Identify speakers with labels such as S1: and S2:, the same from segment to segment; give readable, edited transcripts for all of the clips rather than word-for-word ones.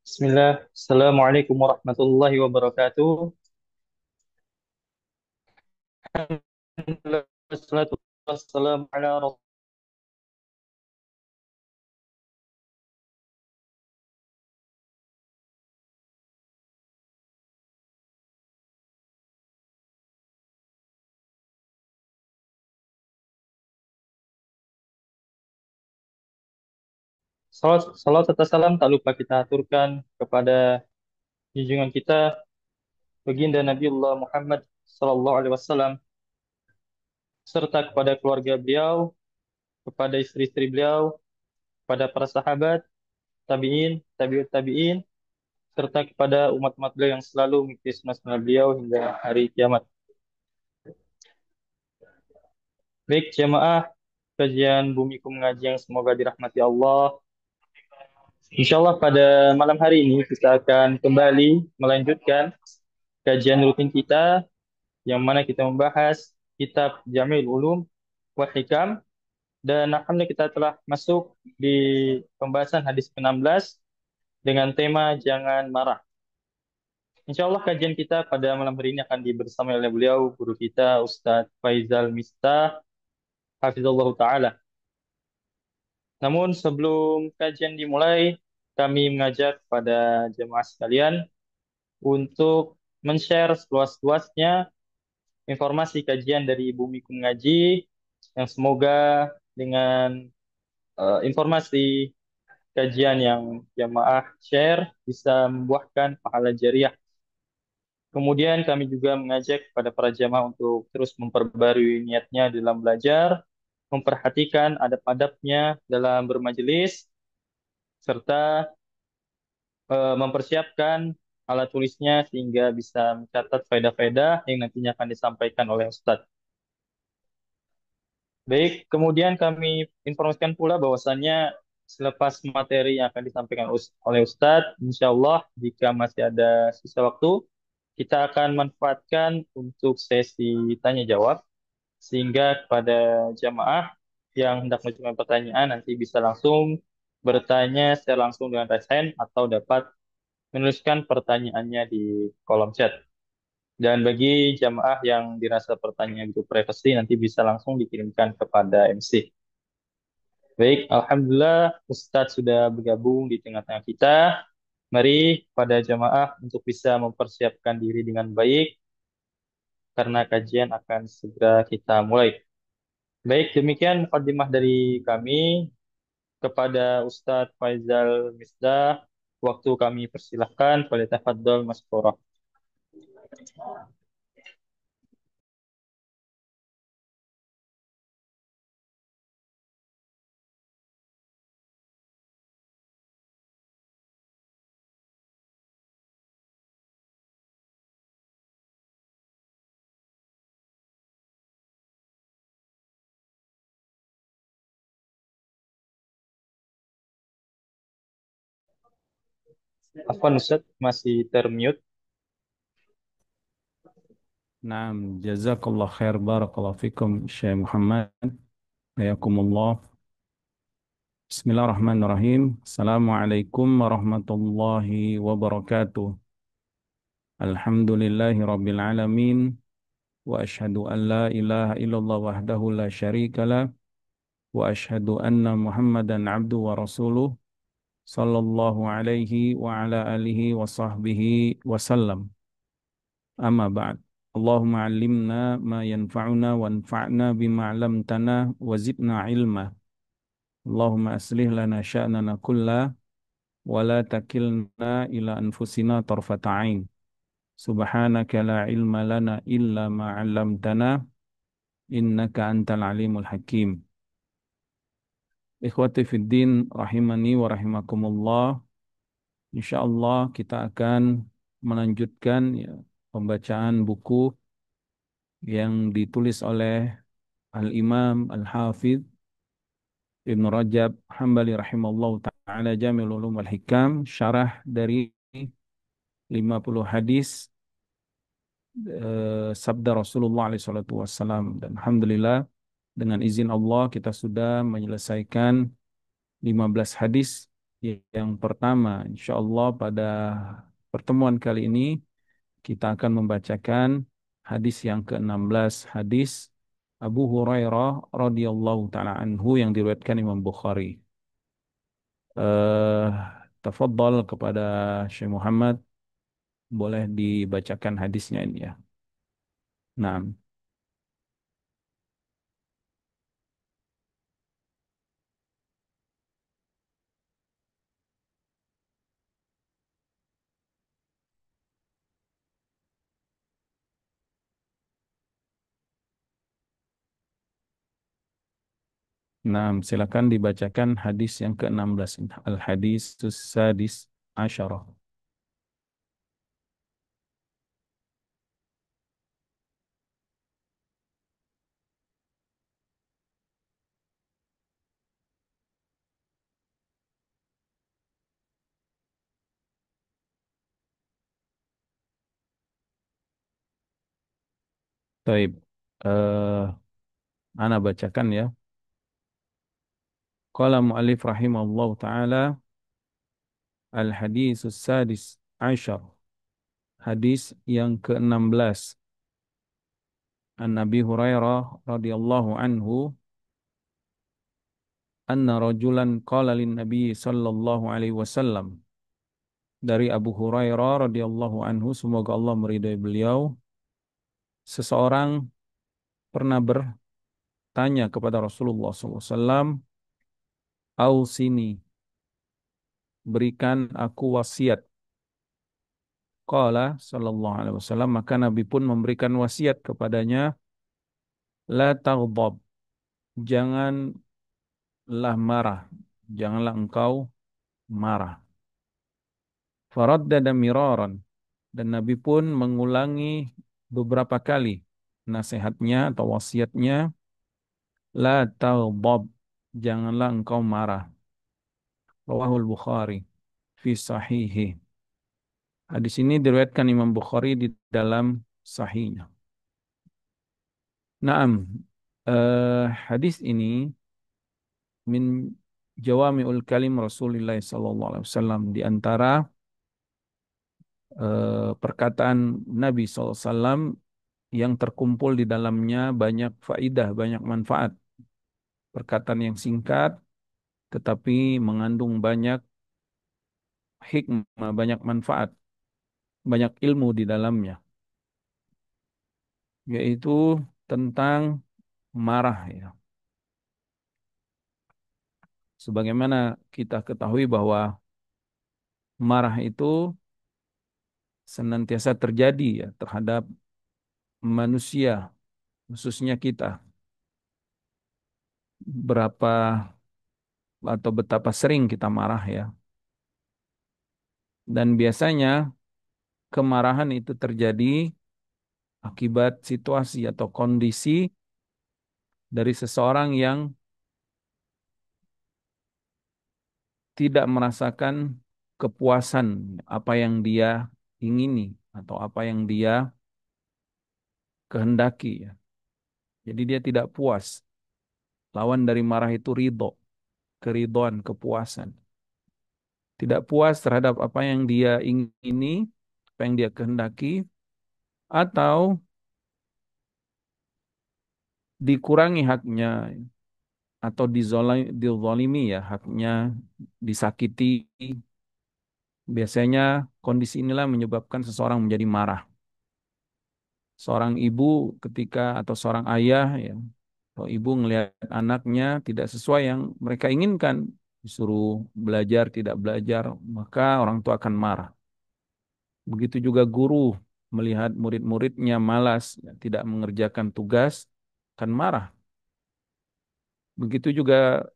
S1: Bismillah. Assalamualaikum warahmatullahi wabarakatuh. Alhamdulillah, wassalatu wassalamu ala salat serta salam tak lupa kita aturkan kepada junjungan kita baginda Nabiullah Muhammad sallallahu alaihi wasallam serta kepada keluarga beliau, kepada istri-istri beliau, kepada para sahabat, tabi'in, tabi'ut tabi'in, serta kepada umat-umat beliau yang selalu mengikuti sunnah beliau hingga hari kiamat. Baik jamaah kajian Bumiku Mengaji yang semoga dirahmati Allah. Insya Allah pada malam hari ini kita akan kembali melanjutkan kajian rutin kita yang mana kita membahas kitab Jami'ul Ulum wal Hikam, dan alhamdulillah kita telah masuk di pembahasan hadis ke-16 dengan tema jangan marah. Insya Allah kajian kita pada malam hari ini akan dibersamai oleh beliau guru kita Ustadz Faizal Mistah Hafizallahu Ta'ala. Namun sebelum kajian dimulai, kami mengajak pada jemaah sekalian untuk men-share seluas-luasnya informasi kajian dari Bumiku Mengaji yang semoga dengan informasi kajian yang jamaah share bisa membuahkan pahala jariah. Kemudian kami juga mengajak kepada para jamaah untuk terus memperbarui niatnya dalam belajar, memperhatikan adab-adabnya dalam bermajelis, serta mempersiapkan alat tulisnya sehingga bisa mencatat faedah-faedah yang nantinya akan disampaikan oleh Ustadz. Baik, kemudian kami informasikan pula bahwasannya selepas materi yang akan disampaikan oleh Ustadz, insya Allah jika masih ada sisa waktu, kita akan manfaatkan untuk sesi tanya jawab, sehingga kepada jamaah yang hendak mengajukan pertanyaan nanti bisa langsung bertanya secara langsung dengan raise hand atau dapat menuliskan pertanyaannya di kolom chat. Dan bagi jamaah yang dirasa pertanyaan itu privasi, nanti bisa langsung dikirimkan kepada MC. Baik, Alhamdulillah Ustadz sudah bergabung di tengah-tengah kita. Mari pada jamaah untuk bisa mempersiapkan diri dengan baik, karena kajian akan segera kita mulai. Baik, demikian mukadimah dari kami kepada Ustadz Faizal Misdah. Waktu kami persilahkan, pada tafadhol Mas Korah. Afwan Ustadz, masih termute.
S2: Naam, jazakallah khair barakallahu fikum Syekh Muhammad. Hayakumullah. Bismillahirrahmanirrahim. Assalamualaikum warahmatullahi wabarakatuh. Alhamdulillahi rabbil alamin. Wa ashhadu an la ilaha illallah wahdahu la syarika lah. Wa ashhadu anna Muhammadan abdu wa rasuluh. Sallallahu alaihi wa ala alihi wa sahbihi wasallam. Amma ba'd. Allahumma allimna ma yanfa'una wanfa'na bima 'allamtana wa zidna ilma. Allahumma aslih lana sya'nana kulla wa la takilna ila anfusina tarfata 'ain. Subhanaka la ilma lana illa ma 'allamtana innaka antal alimul hakim. Ikhwati fid din rahimani wa rahimakumullah. Insyaallah kita akan melanjutkan ya, pembacaan buku yang ditulis oleh Al-Imam Al-Hafidh Ibn Rajab Hambali rahimahullah ta'ala Jami'ul Ulum wal Hikam, syarah dari 50 hadis sabda Rasulullah SAW. Dan Alhamdulillah dengan izin Allah kita sudah menyelesaikan 15 hadis Yang pertama, insya Allah pada pertemuan kali ini kita akan membacakan hadis yang ke-16, hadis Abu Hurairah radhiyallahu taala anhu yang diriwayatkan Imam Bukhari. Eh, Tafadhal kepada Syekh Muhammad, boleh dibacakan hadisnya ini ya. Nah, silakan dibacakan hadis yang ke-16. Al-hadis sadis asyarah. Taib. Ana bacakan ya. Qala mu'allif rahimahullah ta'ala al-hadis sadis asyar. Hadis yang ke-16. An Nabi Hurairah radhiyallahu anhu anna rajulan qala lin Nabi sallallahu alaihi wasallam. Dari Abu Hurairah radhiyallahu anhu, semoga Allah meridai beliau, seseorang pernah bertanya kepada Rasulullah SAW, Ausini, berikan aku wasiat. Qala sallallahu alaihi wasallam, maka Nabi pun memberikan wasiat kepadanya, la taghdab, janganlah marah, janganlah engkau marah. Faraddada miraran, dan Nabi pun mengulangi beberapa kali nasihatnya atau wasiatnya, la taghdab, janganlah engkau marah. Rawahul Bukhari fi sahihi. Hadis ini diriwayatkan Imam Bukhari di dalam sahihnya. Naam, hadis ini min jawami'ul kalim Rasulullah sallallahu alaihi wasallam, di antara perkataan Nabi sallallahu alaihi wasallam yang terkumpul di dalamnya banyak faidah, banyak manfaat. Perkataan yang singkat tetapi mengandung banyak hikmah, banyak manfaat, banyak ilmu di dalamnya, yaitu tentang marah ya. Sebagaimana kita ketahui bahwa marah itu senantiasa terjadi ya terhadap manusia, khususnya kita. Berapa atau betapa sering kita marah ya. Dan biasanya kemarahan itu terjadi akibat situasi atau kondisi dari seseorang yang tidak merasakan kepuasan apa yang dia ingini atau apa yang dia kehendaki ya. Jadi dia tidak puas. Lawan dari marah itu ridho, keridhoan, kepuasan. Tidak puas terhadap apa yang dia ingini, apa yang dia kehendaki, atau dikurangi haknya, atau dizolimi ya, haknya disakiti. Biasanya kondisi inilah menyebabkan seseorang menjadi marah. Seorang ibu ketika atau seorang ayah ya, atau ibu melihat anaknya tidak sesuai yang mereka inginkan, disuruh belajar tidak belajar, maka orang tua akan marah. Begitu juga guru melihat murid-muridnya malas, ya, tidak mengerjakan tugas, akan marah. Begitu juga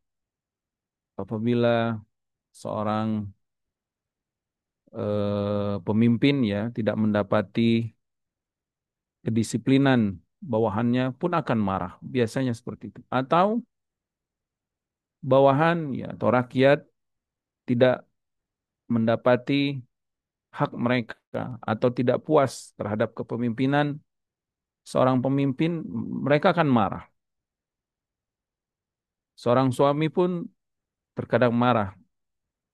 S2: apabila seorang pemimpin ya tidak mendapati kedisiplinan bawahannya, pun akan marah. Biasanya seperti itu. Atau bawahan ya atau rakyat tidak mendapati hak mereka atau tidak puas terhadap kepemimpinan seorang pemimpin, mereka akan marah. Seorang suami pun terkadang marah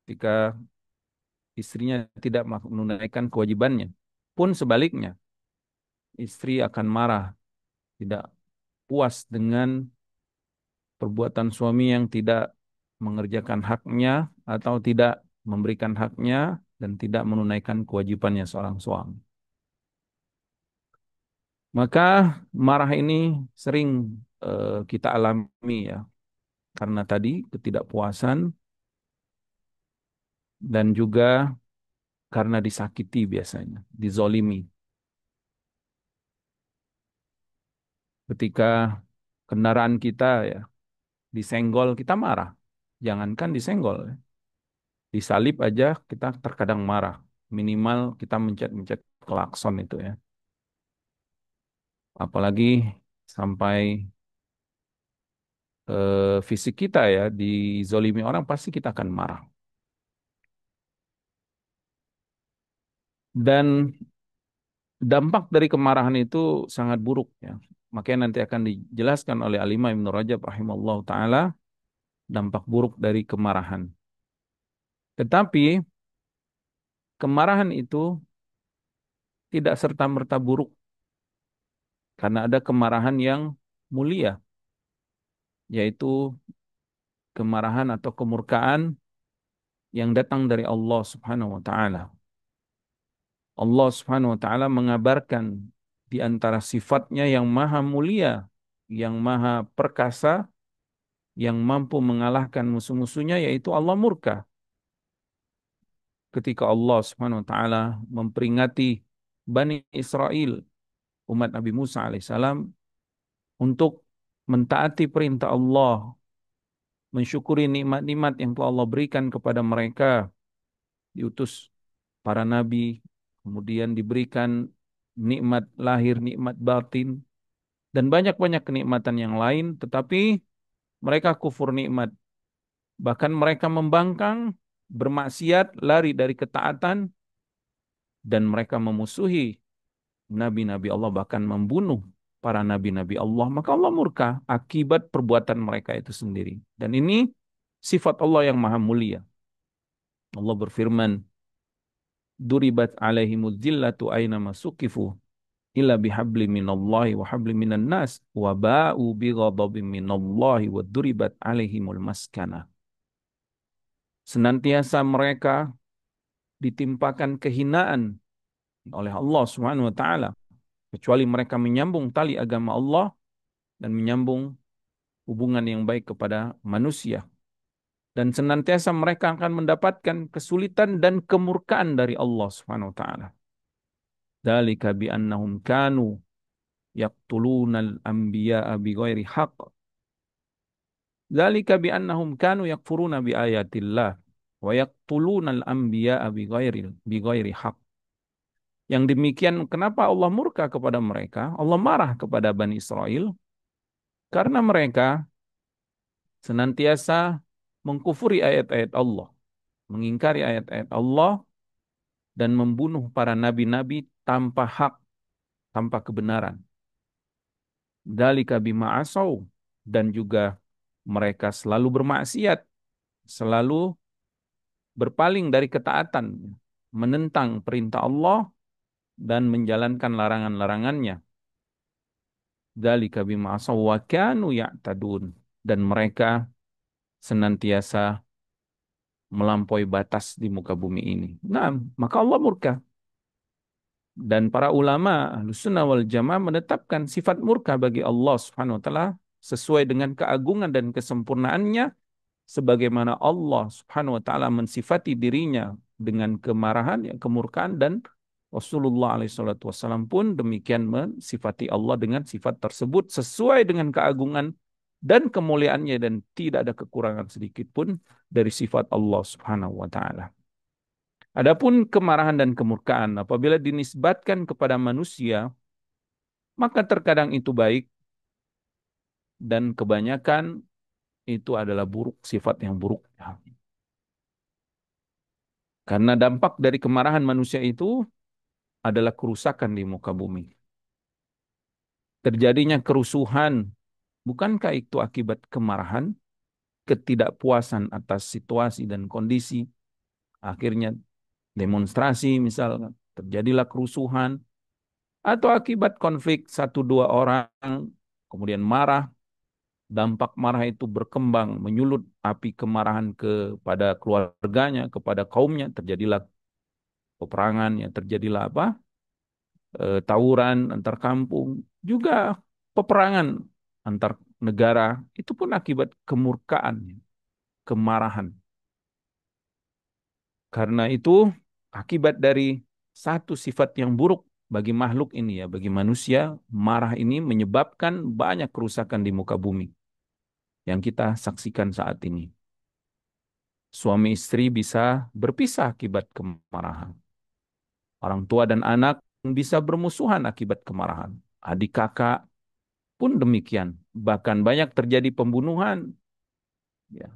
S2: ketika istrinya tidak menunaikan kewajibannya. Pun sebaliknya, istri akan marah, tidak puas dengan perbuatan suami yang tidak mengerjakan haknya atau tidak memberikan haknya dan tidak menunaikan kewajibannya seorang suami. Maka marah ini sering kita alami ya, karena tadi ketidakpuasan dan juga karena disakiti biasanya, dizolimi. Ketika kendaraan kita ya disenggol, kita marah. Jangankan disenggol, ya. Disalip aja kita terkadang marah. Minimal kita mencet-mencet klakson itu ya. Apalagi sampai fisik kita ya dizolimi orang pasti kita akan marah. Dan dampak dari kemarahan itu sangat buruk ya. Makanya nanti akan dijelaskan oleh Al-Imam Ibnu Rajab rahimahullah taala dampak buruk dari kemarahan. Tetapi kemarahan itu tidak serta-merta buruk karena ada kemarahan yang mulia, yaitu kemarahan atau kemurkaan yang datang dari Allah Subhanahu wa taala. Allah Subhanahu wa taala mengabarkan di antara sifatnya yang maha mulia, yang maha perkasa, yang mampu mengalahkan musuh-musuhnya yaitu Allah murka. Ketika Allah Subhanahu wa taala memperingati Bani Israel, umat Nabi Musa alaihissalam untuk mentaati perintah Allah, mensyukuri nikmat-nikmat yang telah Allah berikan kepada mereka, diutus para nabi, kemudian diberikan nikmat lahir, nikmat batin, dan banyak-banyak kenikmatan yang lain, tetapi mereka kufur nikmat. Bahkan mereka membangkang, bermaksiat, lari dari ketaatan, dan mereka memusuhi nabi-nabi Allah, bahkan membunuh para nabi-nabi Allah. Maka Allah murka akibat perbuatan mereka itu sendiri. Dan ini sifat Allah yang maha mulia. Allah berfirman, Duribat alaihimul zillatu aina masukifu illa bihabli minallahi wa habli minan nas wa ba'u bighadabim minallahi wa duribat alaihimul maskana. Senantiasa mereka ditimpakan kehinaan oleh Allah Subhanahu wa taala kecuali mereka menyambung tali agama Allah dan menyambung hubungan yang baik kepada manusia, dan senantiasa mereka akan mendapatkan kesulitan dan kemurkaan dari Allah Subhanahu wa taala. Dzalika bi annahum kanu yaqtulunal anbiya'a bighairi haqq. Dzalika bi annahum kanu yakfuruna bi ayatillah wa yaqtulunal anbiya'a bighairi haqq. Yang demikian kenapa Allah murka kepada mereka? Allah marah kepada Bani Israel karena mereka senantiasa mengkufuri ayat-ayat Allah, mengingkari ayat-ayat Allah dan membunuh para nabi-nabi tanpa hak, tanpa kebenaran. Dzalika bima asau, dan juga mereka selalu bermaksiat, selalu berpaling dari ketaatan, menentang perintah Allah dan menjalankan larangan-larangannya. Dzalika bima asaw wa kanu ya'tadun, dan mereka senantiasa melampaui batas di muka bumi ini. Nah, maka Allah murka. Dan para ulama Ahlussunnah wal Jamaah menetapkan sifat murka bagi Allah Subhanahu wa taala sesuai dengan keagungan dan kesempurnaannya, sebagaimana Allah Subhanahu wa taala mensifati dirinya dengan kemarahan, ya, kemurkaan, dan Rasulullah SAW pun demikian mensifati Allah dengan sifat tersebut sesuai dengan keagungan dan kemuliaannya, dan tidak ada kekurangan sedikit pun dari sifat Allah Subhanahu wa taala. Adapun kemarahan dan kemurkaan apabila dinisbatkan kepada manusia, maka terkadang itu baik dan kebanyakan itu adalah buruk, sifat yang buruk. Karena dampak dari kemarahan manusia itu adalah kerusakan di muka bumi. Terjadinya kerusuhan, bukankah itu akibat kemarahan, ketidakpuasan atas situasi dan kondisi, akhirnya demonstrasi misalkan, terjadilah kerusuhan, atau akibat konflik satu dua orang, kemudian marah, dampak marah itu berkembang, menyulut api kemarahan kepada keluarganya, kepada kaumnya, terjadilah peperangan, ya terjadilah apa? Tawuran antar kampung, juga peperangan antar negara, itu pun akibat kemurkaan, kemarahan. Karena itu akibat dari satu sifat yang buruk bagi makhluk ini ya, bagi manusia, marah ini menyebabkan banyak kerusakan di muka bumi yang kita saksikan saat ini. Suami istri bisa berpisah akibat kemarahan. Orang tua dan anak bisa bermusuhan akibat kemarahan. Adik kakak pun demikian. Bahkan banyak terjadi pembunuhan, ya,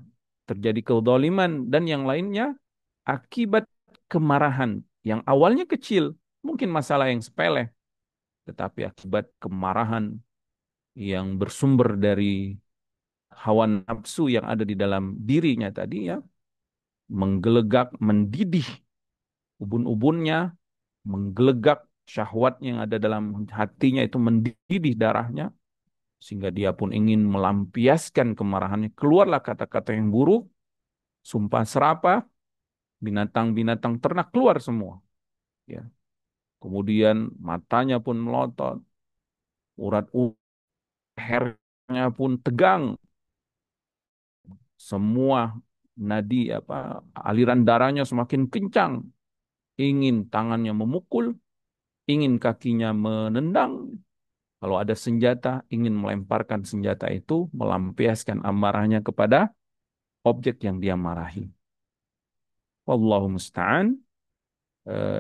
S2: terjadi kezaliman dan yang lainnya akibat kemarahan yang awalnya kecil, mungkin masalah yang sepele, tetapi akibat kemarahan yang bersumber dari hawa nafsu yang ada di dalam dirinya tadi ya, menggelegak, mendidih ubun-ubunnya, menggelegak syahwatnya yang ada dalam hatinya itu mendidih darahnya, sehingga dia pun ingin melampiaskan kemarahannya. Keluarlah kata-kata yang buruk, sumpah serapah, binatang-binatang ternak keluar semua. Ya. Kemudian matanya pun melotot, urat lehernya pun tegang, semua nadi apa aliran darahnya semakin kencang, ingin tangannya memukul, ingin kakinya menendang, kalau ada senjata ingin melemparkan senjata itu, melampiaskan amarahnya kepada objek yang dia marahi. Wallahu musta'an.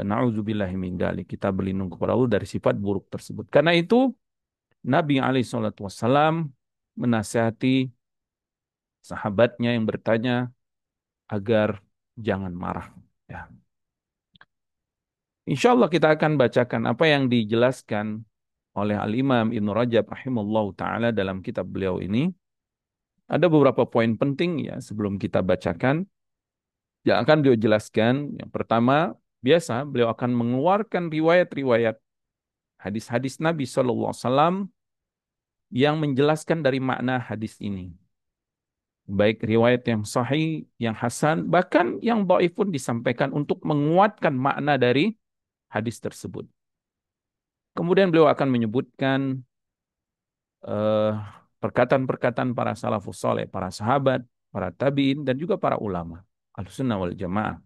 S2: Na'udzubillahi min dzalik. Kita berlindung kepada Allah dari sifat buruk tersebut. Karena itu Nabi alaihi salatu wassalam menasihati sahabatnya yang bertanya agar jangan marah. Ya. Insya Allah kita akan bacakan apa yang dijelaskan oleh Al-Imam Ibn Rajab rahimahullah ta'ala dalam kitab beliau ini. Ada beberapa poin penting ya sebelum kita bacakan yang akan beliau jelaskan. Yang pertama, biasa beliau akan mengeluarkan riwayat-riwayat hadis-hadis Nabi SAW yang menjelaskan dari makna hadis ini. Baik riwayat yang sahih, yang hasan, bahkan yang dhaif pun disampaikan untuk menguatkan makna dari hadis tersebut. Kemudian beliau akan menyebutkan eh, perkataan-perkataan para salafus soleh, para sahabat, para tabiin, dan juga para ulama. Ahlussunnah wal Jamaah.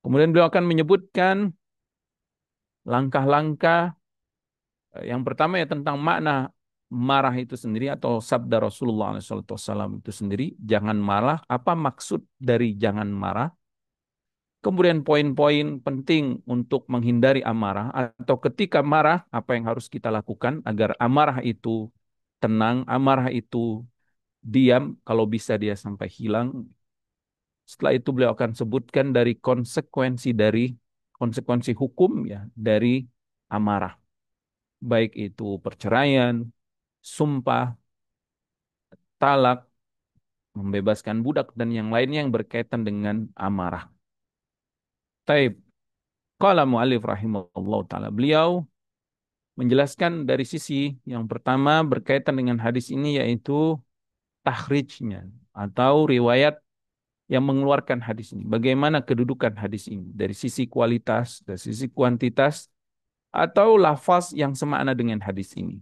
S2: Kemudian beliau akan menyebutkan langkah-langkah yang pertama ya tentang makna marah itu sendiri atau sabda Rasulullah SAW itu sendiri, jangan marah, apa maksud dari jangan marah. Kemudian poin-poin penting untuk menghindari amarah atau ketika marah, apa yang harus kita lakukan agar amarah itu tenang, amarah itu diam, kalau bisa dia sampai hilang. Setelah itu beliau akan sebutkan dari konsekuensi hukum ya dari amarah. Baik itu perceraian, sumpah, talak, membebaskan budak dan yang lainnya yang berkaitan dengan amarah. Taib. Qala mu'alif rahimahullah ta'ala. Beliau menjelaskan dari sisi yang pertama berkaitan dengan hadis ini yaitu takhrijnya atau riwayat yang mengeluarkan hadis ini. Bagaimana kedudukan hadis ini dari sisi kualitas, dari sisi kuantitas, atau lafaz yang semakna dengan hadis ini.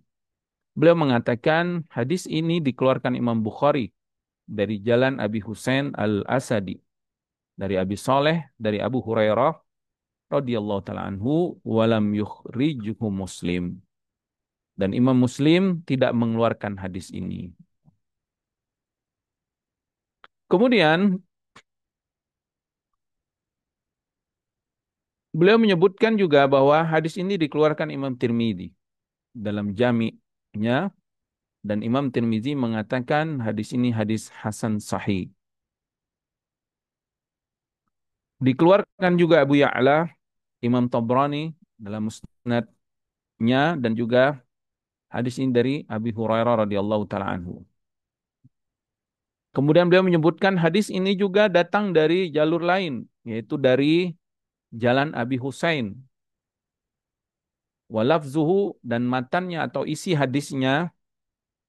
S2: Beliau mengatakan hadis ini dikeluarkan Imam Bukhari dari jalan Abi Husain Al-Asadi, dari Abi Saleh, dari Abu Hurairah radhiyallahu taala anhu, walam yukhrijuhu Muslim. Dan Imam Muslim tidak mengeluarkan hadis ini. Kemudian beliau menyebutkan juga bahwa hadis ini dikeluarkan Imam Tirmidzi dalam Jami'-nya, dan Imam Tirmidzi mengatakan hadis ini hadis hasan sahih. Dikeluarkan juga Abu Ya'la, Imam Tabrani dalam musnadnya, dan juga hadis ini dari Abi Hurairah radhiyallahu taala anhu. Kemudian beliau menyebutkan hadis ini juga datang dari jalur lain yaitu dari jalan Abi Husain. Walafzuhu dan matannya atau isi hadisnya,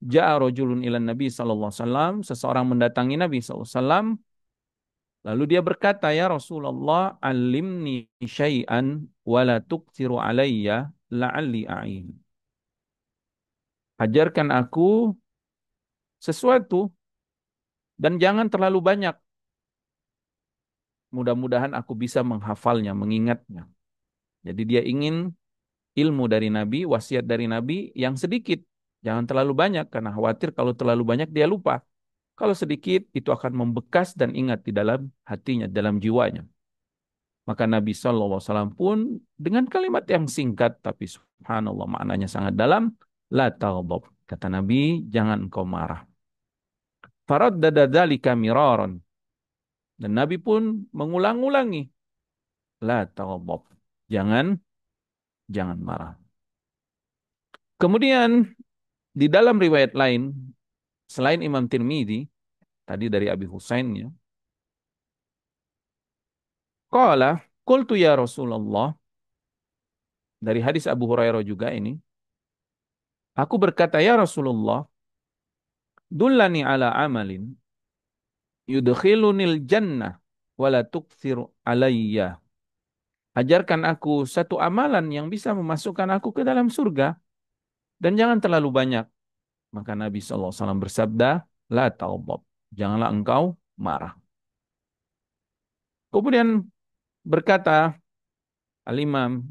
S2: ja'a rajulun ilan Nabi sallallahu alaihi wasallam, seseorang mendatangi Nabi sallallahu alaihi wasallam, lalu dia berkata, "Ya Rasulullah, alimni syai'an wa la tuksiru alayya la'alli a'in." Ajarkan aku sesuatu dan jangan terlalu banyak. Mudah-mudahan aku bisa menghafalnya, mengingatnya. Jadi dia ingin ilmu dari Nabi, wasiat dari Nabi yang sedikit. Jangan terlalu banyak karena khawatir kalau terlalu banyak dia lupa. Kalau sedikit itu akan membekas dan ingat di dalam hatinya, dalam jiwanya. Maka Nabi SAW pun dengan kalimat yang singkat tapi subhanallah maknanya sangat dalam. La taghdab. Kata Nabi, jangan kau marah. Faraddada dzalika miraran. Dan Nabi pun mengulang-ulangi. La taghdab. Jangan marah. Kemudian di dalam riwayat lain, selain Imam Tirmidzi, tadi dari Abi Husain ya, qala qultu ya Rasulullah, dari hadis Abu Hurairah juga ini, aku berkata ya Rasulullah, dullani ala amalin yudkhilunil jannah wala tukthir alayya. Ajarkan aku satu amalan yang bisa memasukkan aku ke dalam surga dan jangan terlalu banyak. Maka Nabi SAW bersabda, la taubab, janganlah engkau marah. Kemudian berkata Al-Imam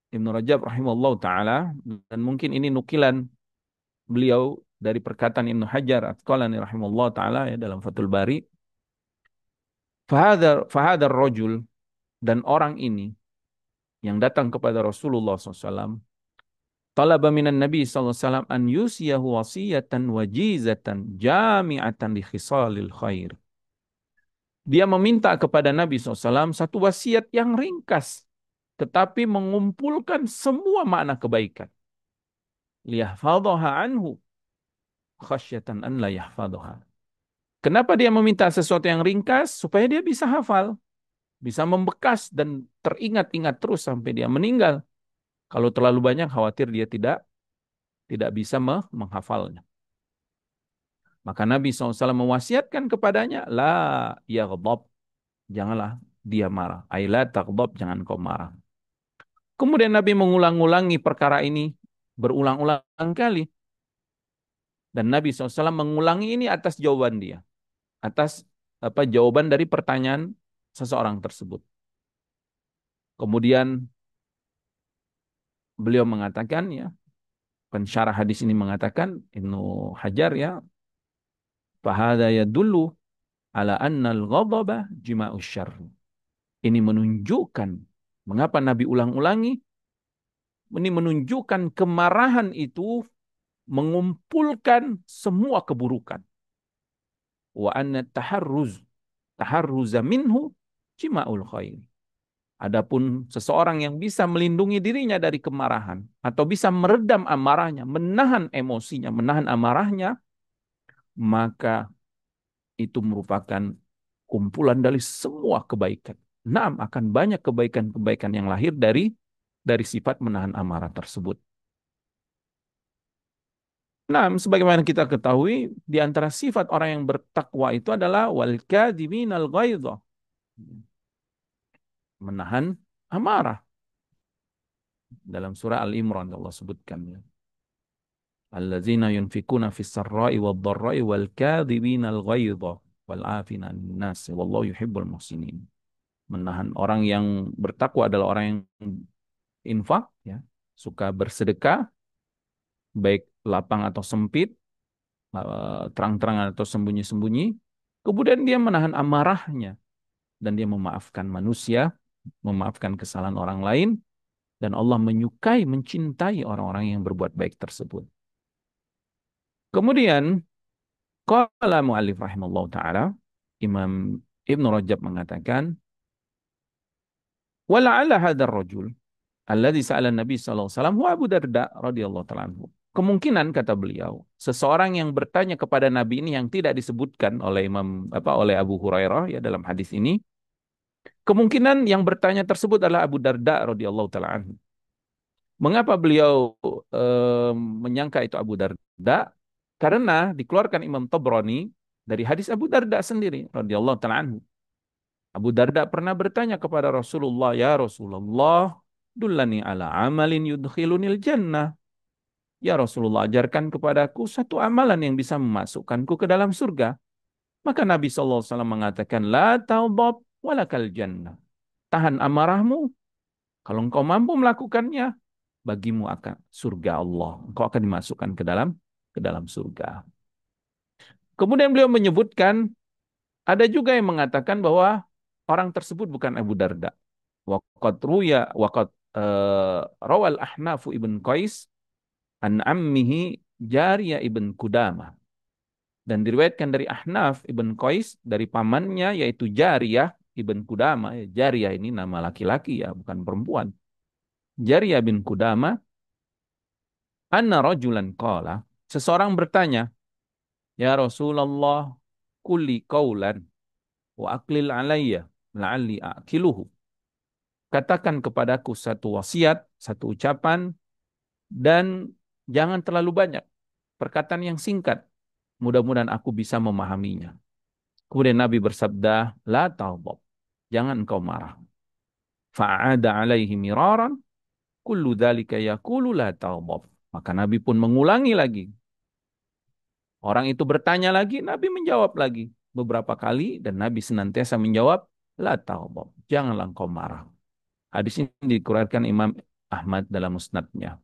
S2: Ibn Rajab rahimahullah ta'ala, dan mungkin ini nukilan beliau dari perkataan Ibn Hajar Asqalani rahimahullah ta'ala ya, dalam Fathul Bari, fahadar rojul, dan orang ini yang datang kepada Rasulullah SAW, talaba minan Nabi SAW an yusiyahu wasiyatan wajizatan jami'atan li khisalil khair. Dia meminta kepada Nabi SAW satu wasiat yang ringkas, tetapi mengumpulkan semua makna kebaikan. Liyahfadhaha anhu khasyatan an la yahfadhaha. Kenapa dia meminta sesuatu yang ringkas? Supaya dia bisa hafal, bisa membekas dan teringat-ingat terus sampai dia meninggal. Kalau terlalu banyak, khawatir dia tidak bisa menghafalnya. Maka Nabi SAW mewasiatkan kepadanya, la yaghdab, janganlah dia marah. Aila taghdab, jangan kau marah. Kemudian Nabi mengulang-ulangi perkara ini berulang-ulang kali. Dan Nabi SAW mengulangi ini atas jawaban dia. Atas jawaban dari pertanyaan seseorang tersebut. Kemudian beliau mengatakan ya, pensyarah hadis ini mengatakan, Ibnu Hajar ya, fahada yadullu ala annal ghadaba jima'us syarr. Ini menunjukkan mengapa Nabi ulang-ulangi, ini menunjukkan kemarahan itu mengumpulkan semua keburukan. Wa anna taharruza minhu jima'ul khair. Adapun seseorang yang bisa melindungi dirinya dari kemarahan atau bisa meredam amarahnya, menahan emosinya, menahan amarahnya, maka itu merupakan kumpulan dari semua kebaikan. Naam, akan banyak kebaikan-kebaikan yang lahir dari sifat menahan amarah tersebut. Nah, sebagaimana kita ketahui, di antara sifat orang yang bertakwa itu adalah wal kadhiminal ghaidha, menahan amarah. Dalam surah Al-Imran Allah sebutkan ya. Allazina yunfikuna fis sarra'i wad dharra'i wal kadhiminal ghaidha wal 'afina 'anil nas wallahu yuhibbul muhsinin. Menahan, orang yang bertakwa adalah orang yang infak ya, suka bersedekah baik lapang atau sempit, terang-terangan atau sembunyi-sembunyi. Kemudian dia menahan amarahnya dan dia memaafkan manusia, memaafkan kesalahan orang lain, dan Allah menyukai, mencintai orang-orang yang berbuat baik tersebut. Kemudian qala mu'allif rahimallahu taala, Imam Ibn Rajab mengatakan, wala'alla hadzal rajul alladzi sa'ala Nabi sallallahu alaihi wasallam wa Abu Darda radhiyallahu taala anhu. Kemungkinan kata beliau, seseorang yang bertanya kepada Nabi ini yang tidak disebutkan oleh oleh Abu Hurairah ya dalam hadis ini, Kemungkinan yang bertanya tersebut adalah Abu Darda radhiyallahu taala anhu. Mengapa beliau eh, menyangka itu Abu Darda? Karena dikeluarkan Imam Tabrani dari hadis Abu Darda sendiri radhiyallahu taala anhu. Abu Darda pernah bertanya kepada Rasulullah, "Ya Rasulullah, dullani ala amalin yudkhilunil jannah." Ya Rasulullah, ajarkan kepadaku satu amalan yang bisa memasukkanku ke dalam surga. Maka Nabi SAW mengatakan, La taubab walakal jannah. Tahan amarahmu. Kalau engkau mampu melakukannya, bagimu akan surga Allah. Engkau akan dimasukkan ke dalam surga. Kemudian beliau menyebutkan, ada juga yang mengatakan bahwa orang tersebut bukan Abu Darda. Waqad ruya, waqad rawal ahnafu ibn Qais an ammihi Jariyah ibn Qudamah. Dan diriwayatkan dari Ahnaf ibn Qais dari pamannya yaitu Jariyah ibn Qudamah. Jariyah ini nama laki-laki ya, bukan perempuan. Jariyah bin Qudamah, anna rajulan qala, seseorang bertanya, "Ya Rasulullah, kulli qaulan wa aqlil alayya la'alli a'kiluhu." Katakan kepadaku satu wasiat, satu ucapan dan jangan terlalu banyak. Perkataan yang singkat, mudah-mudahan aku bisa memahaminya. Kemudian Nabi bersabda, La taghdab. Jangan engkau marah. Fa'ada alaihi miraran. Kullu dhalika yaqulu la taghdab. Maka Nabi pun mengulangi lagi. Orang itu bertanya lagi, Nabi menjawab lagi. Beberapa kali dan Nabi senantiasa menjawab, La taghdab. Janganlah engkau marah. Hadis ini dikeluarkan Imam Ahmad dalam musnadnya.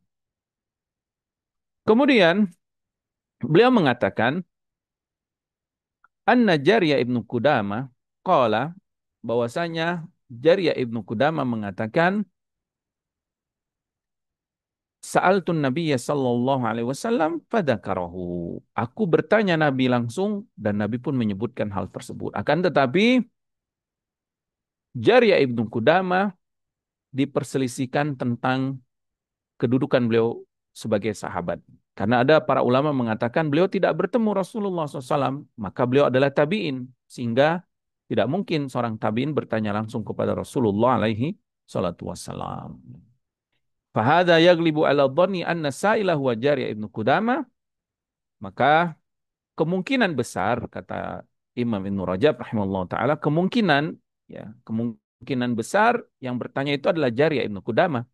S2: Kemudian beliau mengatakan, Anna Jariyah ibnu Qudamah qala, bahwasanya Jariyah ibnu Qudamah mengatakan, Sa'altun Nabiyya sallallahu alaihi wasallam fadzakarahu. Aku bertanya Nabi langsung dan Nabi pun menyebutkan hal tersebut. Akan tetapi Jariyah ibnu Qudamah diperselisihkan tentang kedudukan beliau sebagai sahabat. Karena ada para ulama mengatakan beliau tidak bertemu Rasulullah SAW, maka beliau adalah tabi'in. Sehingga tidak mungkin seorang tabi'in bertanya langsung kepada Rasulullah alaihi salatu wassalam. Fahada yaglibu ala dhanni anna sa'ilah wa Jariyah ibnu Qudamah. Maka kemungkinan besar, kata Imam Ibn Rajab rahimahullah ta'ala, kemungkinan besar yang bertanya itu adalah Jariyah ibnu Qudamah.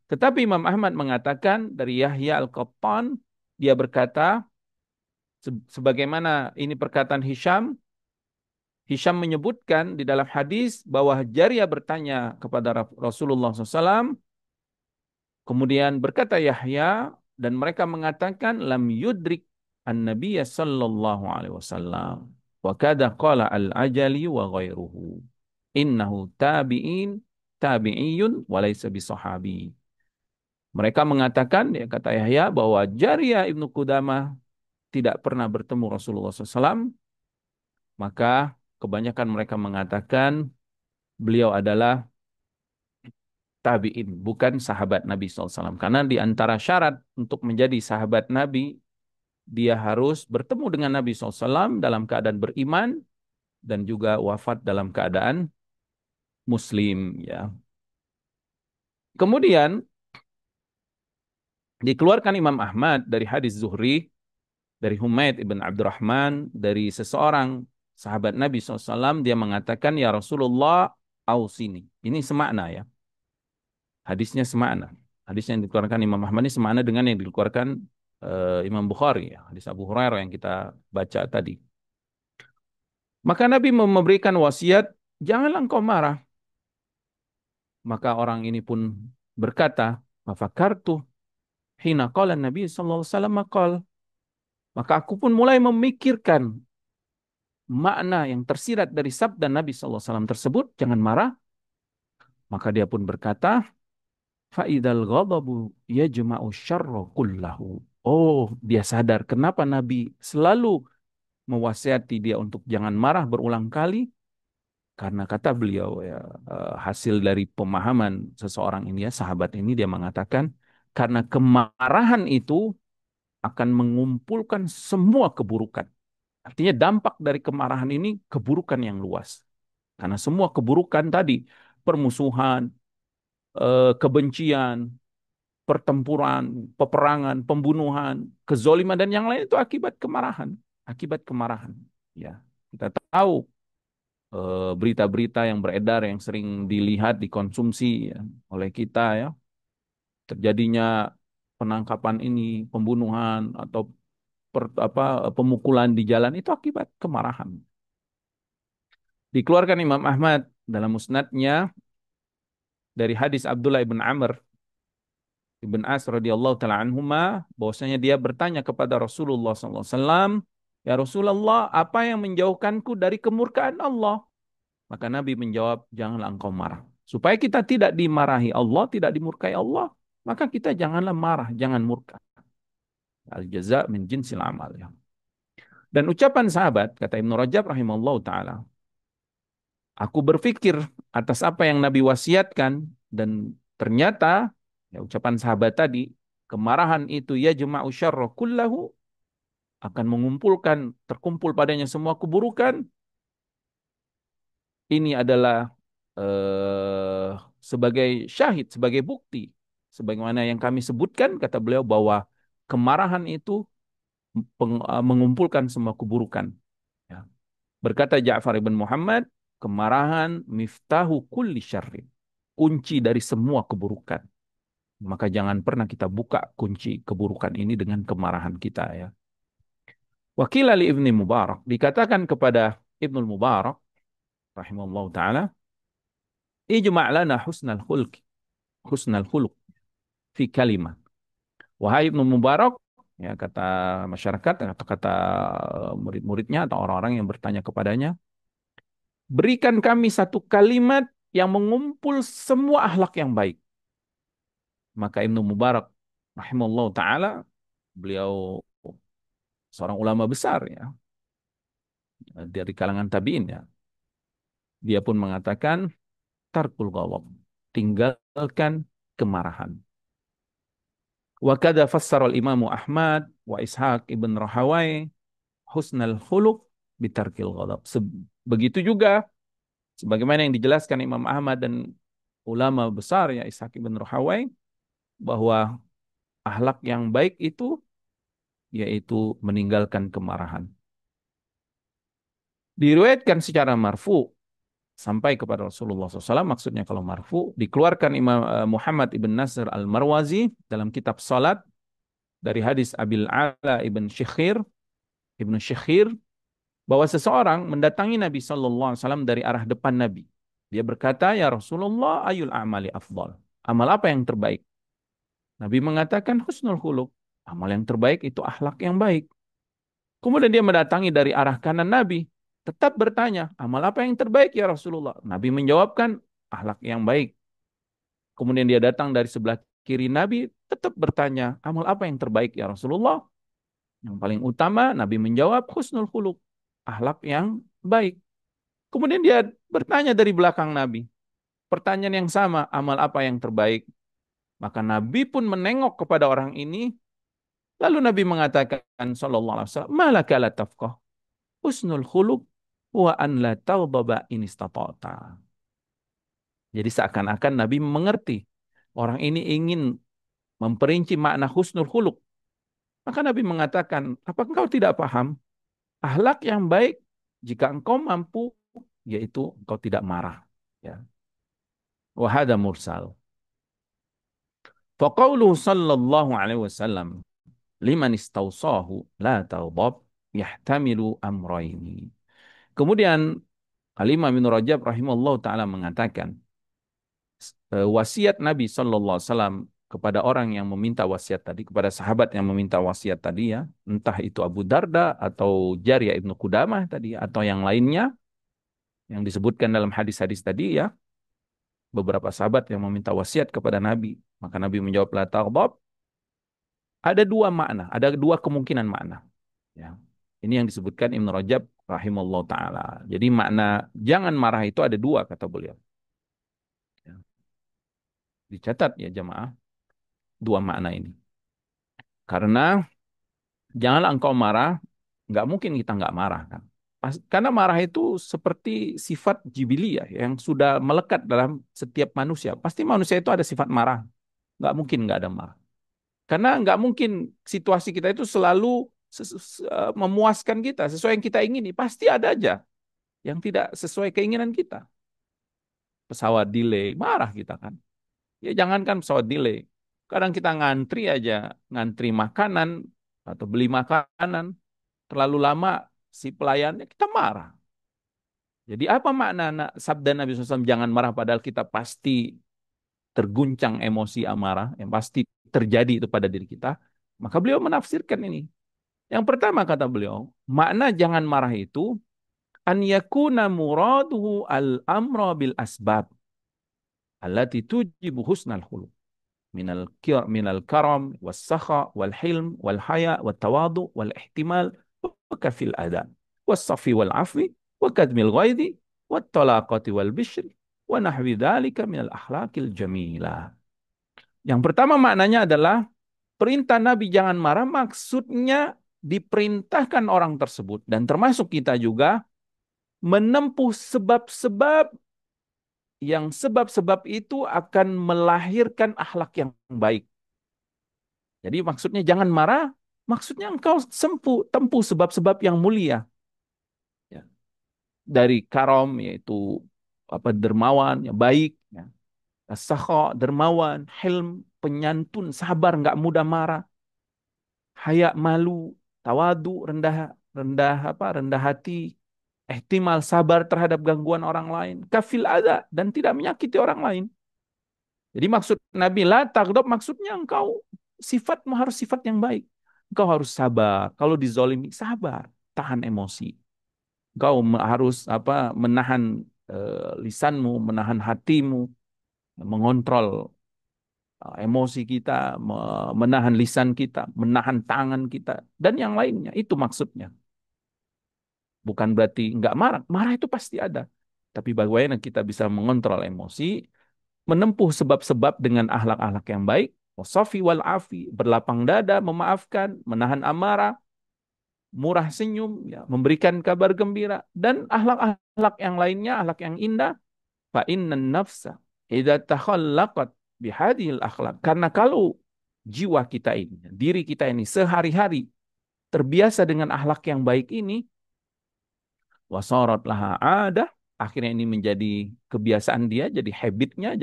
S2: Tetapi Imam Ahmad mengatakan dari Yahya Al-Qattan, dia berkata, sebagaimana ini perkataan Hisham, Hisham menyebutkan di dalam hadis bahwa Jariyah bertanya kepada Rasulullah SAW, kemudian berkata Yahya, dan mereka mengatakan, lam yudrik an-nabiyya sallallahu alaihi wasallam. Wa kada qala al-ajali wa ghairuhu. Innahu tabi'iyun wa laysa bisahabi. Mereka mengatakan, ya kata Yahya, bahwa Jariyah ibnu Qudamah tidak pernah bertemu Rasulullah SAW, maka kebanyakan mereka mengatakan beliau adalah tabi'in, bukan sahabat Nabi SAW. Karena di antara syarat untuk menjadi sahabat Nabi, dia harus bertemu dengan Nabi SAW dalam keadaan beriman dan juga wafat dalam keadaan muslim. Ya. Kemudian dikeluarkan Imam Ahmad dari hadis Zuhri, dari Humaid ibn Abdurrahman, dari seseorang sahabat Nabi SAW, dia mengatakan, Ya Rasulullah, ausini. Ini semakna ya. Hadisnya semakna. Hadis yang dikeluarkan Imam Ahmad ini semakna dengan yang dikeluarkan Imam Bukhari, ya. Hadis Abu Hurairah yang kita baca tadi. Maka Nabi memberikan wasiat, janganlah engkau marah. Maka orang ini pun berkata, Fafakartu hina qala Nabi sallallahu alaihi wasallam maqal. Maka aku pun mulai memikirkan makna yang tersirat dari sabda Nabi sallallahu alaihi wasallam tersebut, jangan marah. Maka dia pun berkata, Fa'idal ghadabu yajma'u syarra kullahu. Oh, dia sadar kenapa Nabi selalu mewasiati dia untuk jangan marah berulang kali. Karena kata beliau ya, hasil dari pemahaman seseorang ini ya, sahabat ini, dia mengatakan karena kemarahan itu akan mengumpulkan semua keburukan. Artinya dampak dari kemarahan ini keburukan yang luas. Karena semua keburukan tadi, permusuhan, kebencian, pertempuran, peperangan, pembunuhan, kezoliman dan yang lain itu akibat kemarahan, akibat kemarahan. Ya, kita tahu berita-berita yang beredar yang sering dilihat, dikonsumsi ya, oleh kita ya, terjadinya penangkapan ini, pembunuhan atau pemukulan di jalan itu akibat kemarahan. Dikeluarkan Imam Ahmad dalam musnadnya dari hadis Abdullah ibn Amr ibn As radhiyallahu taala anhuma bahwasanya dia bertanya kepada Rasulullah SAW, ya Rasulullah, apa yang menjauhkanku dari kemurkaan Allah? Maka Nabi menjawab, janganlah engkau marah. Supaya kita tidak dimarahi Allah, tidak dimurkai Allah, maka kita janganlah marah, jangan murka. Al jaza min jinsil amal ya. Dan ucapan sahabat kata Ibnu Rajab rahimahullah taala, aku berpikir atas apa yang Nabi wasiatkan dan ternyata ya ucapan sahabat tadi, kemarahan itu ya jema'u syarra kullahu, akan mengumpulkan terkumpul padanya semua keburukan. Ini adalah eh, sebagai syahid, sebagai bukti sebagaimana yang kami sebutkan kata beliau bahwa kemarahan itu mengumpulkan semua keburukan. Ya. Berkata Ja'far ibn Muhammad, kemarahan miftahu kulli syarrin. Kunci dari semua keburukan. Maka jangan pernah kita buka kunci keburukan ini dengan kemarahan kita ya. Wakil Ali Ibni Mubarak dikatakan kepada Ibnu Mubarak rahimahullah taala, ijma' lana husnal khuluq fi kalimah. Wahai Ibnu Mubarak, ya kata masyarakat atau kata murid-muridnya atau orang-orang yang bertanya kepadanya, berikan kami satu kalimat yang mengumpul semua akhlak yang baik. Maka Ibnu Mubarak rahimahullah taala, beliau seorang ulama besar ya dari kalangan tabi'in ya. Dia pun mengatakan tarkul ghadab, tinggalkan kemarahan. Wa kadza fassara al-Imam Ahmad wa Ishaq ibn Rahawai husnal khuluq bitarkil ghadab. Begitu juga sebagaimana yang dijelaskan Imam Ahmad dan ulama besar ya Ishaq ibn Rahawai bahwa akhlak yang baik itu yaitu meninggalkan kemarahan. Diriwayatkan secara marfu sampai kepada Rasulullah SAW, maksudnya kalau marfu, dikeluarkan Imam Muhammad ibn Nasr al-Marwazi dalam kitab Salat dari hadis Abil Ala ibn Syekhir, bahwa seseorang mendatangi Nabi SAW dari arah depan Nabi. Dia berkata, ya Rasulullah, ayul a'mali afdal. Amal apa yang terbaik? Nabi mengatakan husnul khuluq. Amal yang terbaik itu akhlak yang baik. Kemudian dia mendatangi dari arah kanan Nabi. Tetap bertanya, amal apa yang terbaik ya Rasulullah? Nabi menjawabkan, akhlak yang baik. Kemudian dia datang dari sebelah kiri Nabi, tetap bertanya, amal apa yang terbaik ya Rasulullah? Yang paling utama, Nabi menjawab, husnul khuluq. Akhlak yang baik. Kemudian dia bertanya dari belakang Nabi. Pertanyaan yang sama, amal apa yang terbaik? Maka Nabi pun menengok kepada orang ini. Lalu Nabi mengatakan, sallallahu alaihi wasallam, malaka la tafqah. Husnul khuluq wa an la taghdaba in istata'ta. Jadi seakan-akan Nabi mengerti. Orang ini ingin memperinci makna husnul khuluq. Maka Nabi mengatakan, apa engkau tidak paham? Akhlak yang baik, jika engkau mampu, yaitu engkau tidak marah. Ya. Wahada mursal. Faqauluhu sallallahu alaihi wasallam, liman istausahu la taghdab, yahtamilu amraini. Kemudian Al-Imam Ibnu Rajab rahimahullah taala mengatakan, wasiat Nabi sallallahu alaihi wasallam kepada orang yang meminta wasiat tadi, kepada sahabat yang meminta wasiat tadi ya, entah itu Abu Darda atau Jariyah Ibnu Qudamah tadi atau yang lainnya yang disebutkan dalam hadis-hadis tadi ya, beberapa sahabat yang meminta wasiat kepada Nabi, maka Nabi menjawab la taghdab. Ada dua makna, ada dua kemungkinan makna. Ya. Ini yang disebutkan Ibnu Rajab rahimahullah taala. Jadi makna jangan marah itu ada dua kata beliau. Ya. Dicatat ya jamaah dua makna ini. Karena janganlah engkau marah, nggak mungkin kita nggak marah kan. Karena marah itu seperti sifat jibiliyah yang sudah melekat dalam setiap manusia. Pasti manusia itu ada sifat marah. Nggak mungkin nggak ada marah. Karena nggak mungkin situasi kita itu selalu memuaskan kita, sesuai yang kita ingini. Pasti ada aja yang tidak sesuai keinginan kita. Pesawat delay, marah kita kan. Ya jangankan pesawat delay. Kadang kita ngantri aja, ngantri makanan atau beli makanan, terlalu lama si pelayannya kita marah. Jadi apa makna sabda Nabi SAW jangan marah padahal kita pasti terguncang emosi amarah yang pasti terjadi itu pada diri kita. Maka beliau menafsirkan ini. Yang pertama kata beliau, makna jangan marah itu an yakuna muraduhu al-amra bil asbab allati tujibu husnal khuluq minal karam was sakha wal hilm wal haya wat tawadu wal ihtimal wa kafil ada was safi wal afwi wa kadmil ghaidi wat talaqati wal bishri wa nahwi dzalika minal akhlaqil jamilah. Yang pertama maknanya adalah perintah Nabi jangan marah maksudnya diperintahkan orang tersebut dan termasuk kita juga menempuh sebab-sebab yang sebab-sebab itu akan melahirkan akhlak yang baik. Jadi maksudnya jangan marah, maksudnya engkau tempuh sebab-sebab yang mulia. Ya. Dari karom yaitu apa dermawan, ya, baik. Ya. Sakho, dermawan, hilm, penyantun, sabar, nggak mudah marah. Haya, malu, tawadu, rendah rendah rendah hati, ihtimal sabar terhadap gangguan orang lain, kafil ada dan tidak menyakiti orang lain. Jadi maksud Nabi la taghdab maksudnya engkau sifatmu harus sifat yang baik. Engkau harus sabar. Kalau dizolimi sabar, tahan emosi. Engkau harus menahan lisanmu, menahan hatimu, mengontrol emosi kita, menahan lisan kita, menahan tangan kita dan yang lainnya. Itu maksudnya. Bukan berarti enggak marah. Marah itu pasti ada. Tapi bagaimana kita bisa mengontrol emosi, menempuh sebab-sebab dengan akhlak-akhlak yang baik, wasafi wal afi, berlapang dada, memaafkan, menahan amarah, murah senyum, ya, memberikan kabar gembira, dan akhlak-akhlak yang lainnya, akhlak yang indah, fa innan nafsa idza takhallaqat bihadhil akhlak. Karena kalau jiwa kita ini, diri kita ini sehari-hari terbiasa dengan akhlak yang baik ini, wasarat laha ada, akhirnya ini menjadi kebiasaan dia, jadi habitnya,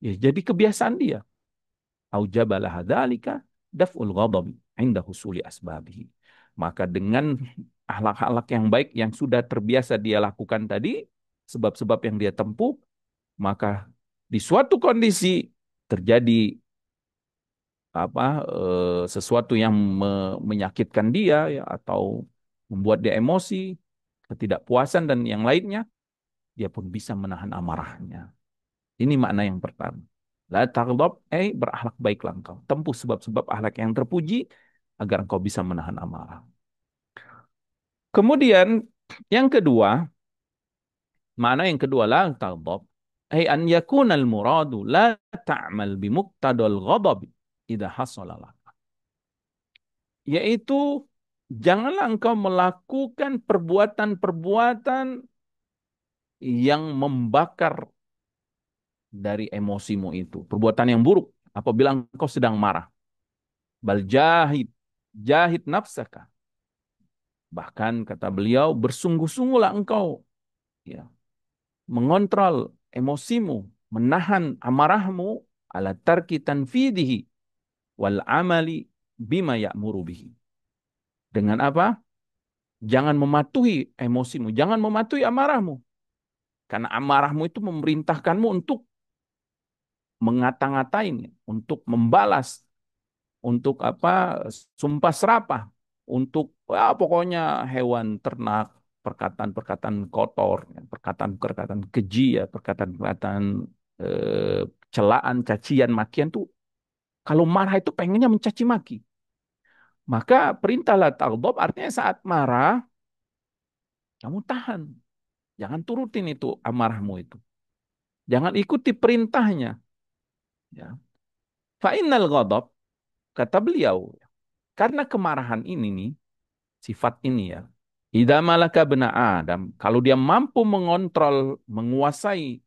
S2: jadi kebiasaan dia. Aujabalah dzalika daf'ul ghadab inda husuli asbabihi. Maka dengan akhlak-akhlak yang baik yang sudah terbiasa dia lakukan tadi, sebab-sebab yang dia tempuh, maka di suatu kondisi terjadi sesuatu yang menyakitkan dia ya atau membuat dia emosi, ketidakpuasan dan yang lainnya, dia pun bisa menahan amarahnya. Ini makna yang pertama. La taghdab, berakhlak baiklah engkau. Tempuh sebab-sebab akhlak yang terpuji agar engkau bisa menahan amarah. Kemudian yang kedua, makna yang kedua la taghdab, an yakunal muradu la ta'mal bimuqtadal ghadab idza hasala lak. Yaitu janganlah engkau melakukan perbuatan-perbuatan yang membakar dari emosimu itu. Perbuatan yang buruk apabila engkau sedang marah. Bal jahid nafsaka. Bahkan kata beliau, bersungguh-sungguhlah engkau ya, mengontrol emosimu, menahan amarahmu ala tarki tanfidihi wal amali bima ya'muru bihi. Dengan apa? Jangan mematuhi emosimu, jangan mematuhi amarahmu. Karena amarahmu itu memerintahkanmu untuk mengata-ngatain, untuk membalas, untuk sumpah serapah, untuk pokoknya hewan ternak, perkataan-perkataan kotor, ya, perkataan-perkataan keji, ya, perkataan-perkataan eh, celaan, cacian, makian tuh kalau marah itu pengennya mencaci maki. Maka perintahlah taghdab artinya saat marah kamu tahan, jangan turutin itu amarahmu itu, jangan ikuti perintahnya. Ya. Fa innal ghadab kata beliau karena kemarahan ini nih sifat ini ya Idza malaka bena Adam, kalau dia mampu mengontrol, menguasai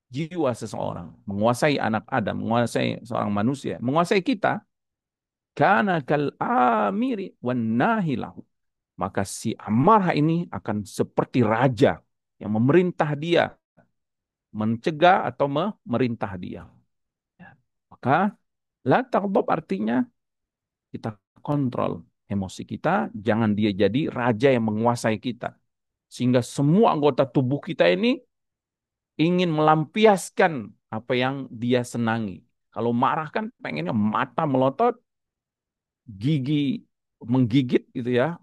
S2: jiwa seseorang, menguasai anak Adam, menguasai seorang manusia, menguasai kita, kana kal amiri wan nahilahu. Maka si amarah ini akan seperti raja yang memerintah dia, mencegah atau memerintah dia. Maka la taghdab artinya kita kontrol emosi kita, jangan dia jadi raja yang menguasai kita. Sehingga semua anggota tubuh kita ini ingin melampiaskan apa yang dia senangi. Kalau marah kan pengennya mata melotot, gigi menggigit gitu ya,